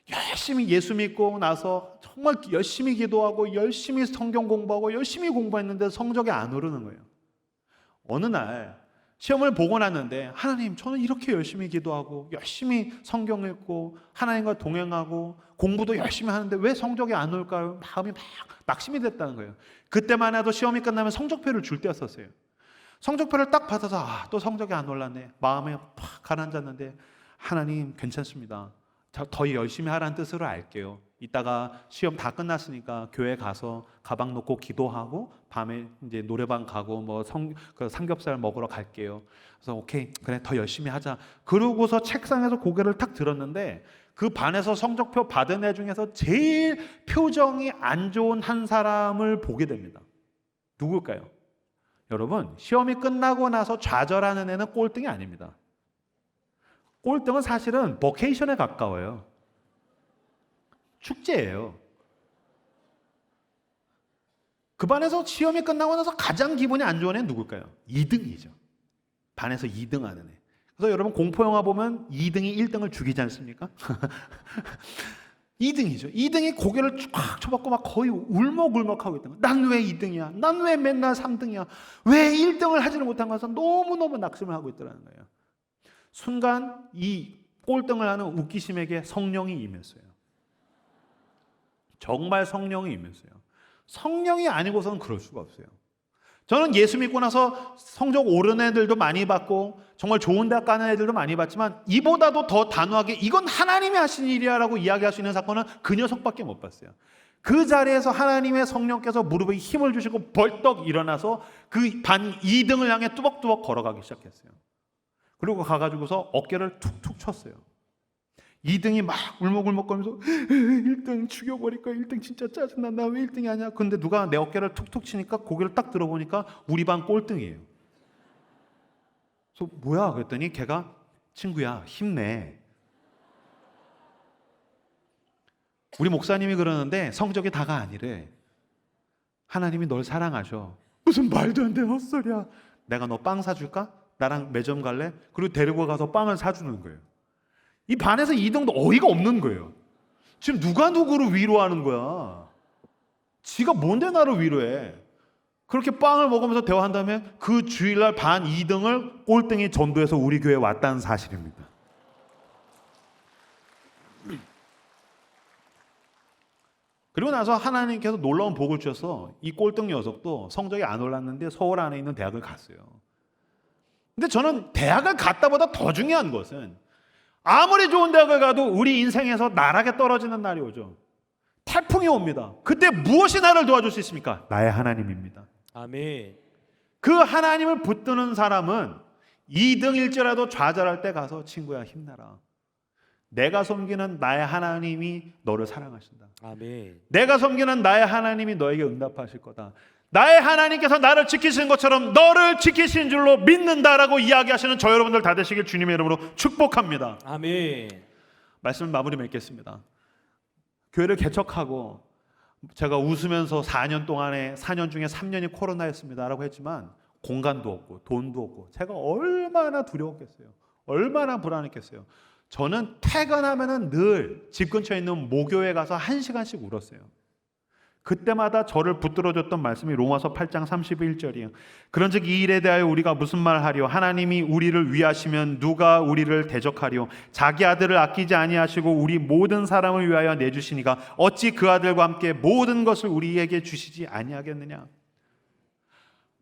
열심히 예수 믿고 나서 정말 열심히 기도하고 열심히 성경 공부하고 열심히 공부했는데 성적이 안 오르는 거예요. 어느 날 시험을 보고 났는데, 하나님, 저는 이렇게 열심히 기도하고 열심히 성경 읽고 하나님과 동행하고 공부도 열심히 하는데 왜 성적이 안 올까요? 마음이 막 낙심이 됐다는 거예요. 그때만 해도 시험이 끝나면 성적표를 줄 때였었어요. 성적표를 딱 받아서 또 성적이 안 올랐네. 마음에 팍 가라앉았는데, 하나님 괜찮습니다. 더 열심히 하라는 뜻으로 알게요. 이따가 시험 다 끝났으니까 교회 가서 가방 놓고 기도하고 밤에 이제 노래방 가고 그 삼겹살 먹으러 갈게요. 그래서 오케이, 그래, 더 열심히 하자. 그러고서 책상에서 고개를 탁 들었는데, 그 반에서 성적표 받은 애 중에서 제일 표정이 안 좋은 한 사람을 보게 됩니다. 누굴까요? 여러분, 시험이 끝나고 나서 좌절하는 애는 꼴등이 아닙니다. 꼴등은 사실은 버케이션에 가까워요. 축제예요. 그 반에서 시험이 끝나고 나서 가장 기분이 안 좋은 애는 누굴까요? 2등이죠. 반에서 2등 하는 애. 그래서 여러분 공포영화 보면 2등이 1등을 죽이지 않습니까? 2등이죠. 2등이 고개를 쫙 쳐박고 막 거의 울먹울먹하고 있던 거예요. 난 왜 2등이야? 난 왜 맨날 3등이야? 왜 1등을 하지를 못한 것은 너무너무 낙심을 하고 있더라는 거예요. 순간 이 꼴등을 하는 웃기심에게 성령이 임했어요. 정말 성령이 임했어요. 성령이 아니고서는 그럴 수가 없어요. 저는 예수 믿고 나서 성적 오른 애들도 많이 봤고 정말 좋은 대학 가는 애들도 많이 봤지만 이보다도 더 단호하게 이건 하나님이 하신 일이야라고 이야기할 수 있는 사건은 그 녀석밖에 못 봤어요. 그 자리에서 하나님의 성령께서 무릎에 힘을 주시고 벌떡 일어나서 그 반 2등을 향해 뚜벅뚜벅 걸어가기 시작했어요. 그리고 가가지고서 어깨를 툭툭 쳤어요. 2등이 막 울먹울먹거리면서 1등 죽여버릴 거야. 1등 진짜 짜증난다. 왜 1등이 아니야? 근데 누가 내 어깨를 툭툭 치니까 고개를 딱 들어보니까 우리 반 꼴등이에요. 그래서 뭐야? 그랬더니 걔가 친구야 힘내. 우리 목사님이 그러는데 성적이 다가 아니래. 하나님이 널 사랑하셔. 무슨 말도 안 되는 헛소리야. 내가 너 빵 사줄까? 나랑 매점 갈래? 그리고 데리고 가서 빵을 사주는 거예요. 이 반에서 2등도 어이가 없는 거예요. 지금 누가 누구를 위로하는 거야? 지가 뭔데 나를 위로해? 그렇게 빵을 먹으면서 대화한 다음에 그 주일날 반 2등을 꼴등이 전도해서 우리 교회에 왔다는 사실입니다. 그리고 나서 하나님께서 놀라운 복을 주셔서 이 꼴등 녀석도 성적이 안 올랐는데 서울 안에 있는 대학을 갔어요. 근데 저는 대학을 갔다보다 더 중요한 것은 아무리 좋은 대학을 가도 우리 인생에서 나락에 떨어지는 날이 오죠. 태풍이 옵니다. 그때 무엇이 나를 도와줄 수 있습니까? 나의 하나님입니다. 아멘. 그 하나님을 붙드는 사람은 2등일지라도 좌절할 때 가서 친구야 힘내라. 내가 섬기는 나의 하나님이 너를 사랑하신다. 아멘. 내가 섬기는 나의 하나님이 너에게 응답하실 거다. 나의 하나님께서 나를 지키시는 것처럼 너를 지키신 줄로 믿는다라고 이야기하시는 저 여러분들 다 되시길 주님의 이름으로 축복합니다. 아멘. 말씀을 마무리 맺겠습니다. 교회를 개척하고 제가 웃으면서 4년 동안에 4년 중에 3년이 코로나였습니다라고 했지만 공간도 없고 돈도 없고 제가 얼마나 두려웠겠어요. 얼마나 불안했겠어요. 저는 퇴근하면은 늘 집 근처에 있는 모교에 가서 1시간씩 울었어요. 그때마다 저를 붙들어줬던 말씀이 로마서 8장 31절이에요. 그런즉 이 일에 대하여 우리가 무슨 말하리요? 하나님이 우리를 위하시면 누가 우리를 대적하리요? 자기 아들을 아끼지 아니하시고 우리 모든 사람을 위하여 내주시니가 어찌 그 아들과 함께 모든 것을 우리에게 주시지 아니하겠느냐?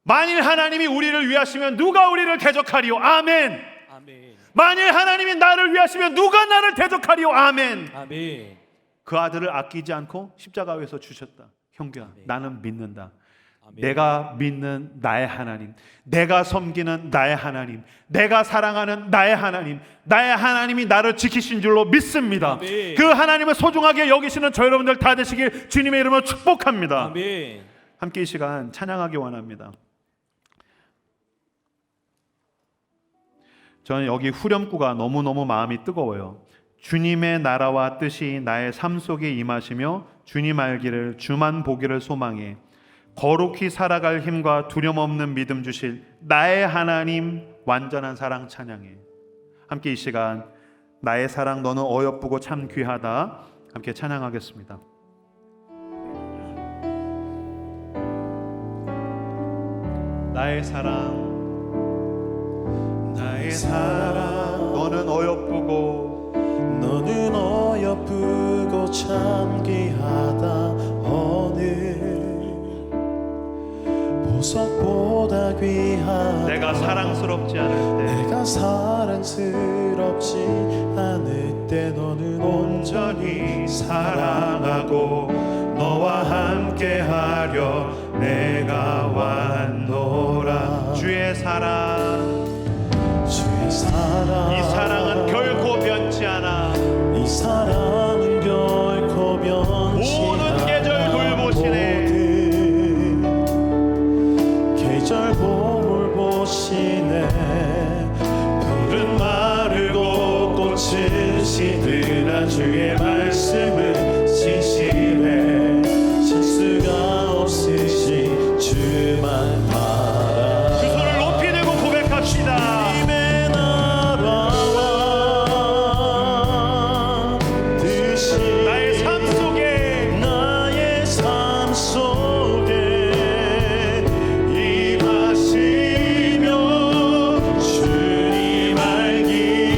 만일 하나님이 우리를 위하시면 누가 우리를 대적하리요? 아멘. 아멘. 만일 하나님이 나를 위하시면 누가 나를 대적하리요? 아멘. 아멘. 그 아들을 아끼지 않고 십자가 위에서 주셨다. 형제야, 아멘. 나는 믿는다. 아멘. 내가 믿는 나의 하나님, 내가 섬기는 나의 하나님, 내가 사랑하는 나의 하나님, 나의 하나님이 나를 지키신 줄로 믿습니다. 아멘. 그 하나님을 소중하게 여기시는 저 여러분들 다 되시길 주님의 이름으로 축복합니다. 아멘. 함께 이 시간 찬양하기 원합니다. 저는 여기 후렴구가 너무너무 마음이 뜨거워요. 주님의 나라와 뜻이 나의 삶 속에 임하시며 주님 알기를 주만 보기를 소망해 거룩히 살아갈 힘과 두려움 없는 믿음 주실 나의 하나님 완전한 사랑 찬양해. 함께 이 시간 나의 사랑 너는 어여쁘고 참 귀하다 함께 찬양하겠습니다. 나의 사랑 나의 사랑 너는 어여쁘고 너는 어여쁘고 참 귀하다. 어느 보석보다 귀하다. 내가 사랑스럽지 않을 때 내가 사랑스럽지 않을 때 너는 온전히 사랑하고 너와 함께하려 내가 왔노라. 주의 사랑 주의 사랑 이 사랑은 결코 변치 않아. 이 사랑은 결코 변치 모든 계절 돌보시네. 모든 계절 봄을 보시네. 푸른 마르고 꽃은 시드나 주의 말씀은 진실해. 실수가 없으신 주만 말아. 두 손을 높이 들고 고백합시다. 주님 알기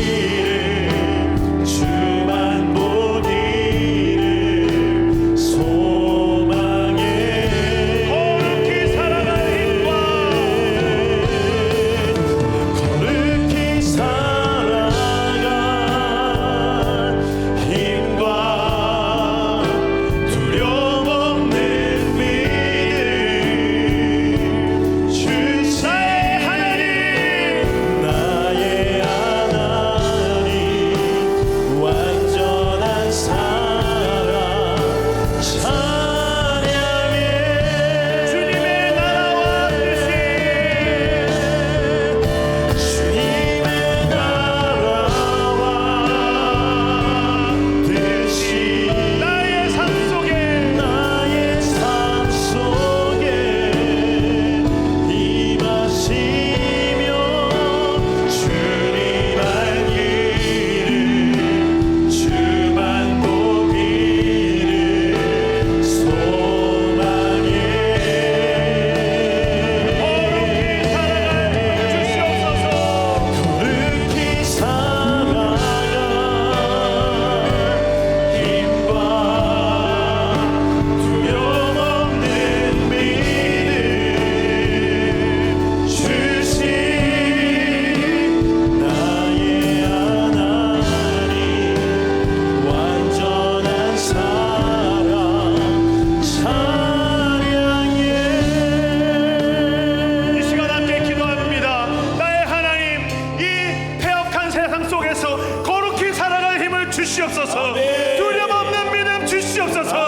두려움 없는 믿음 주시옵소서.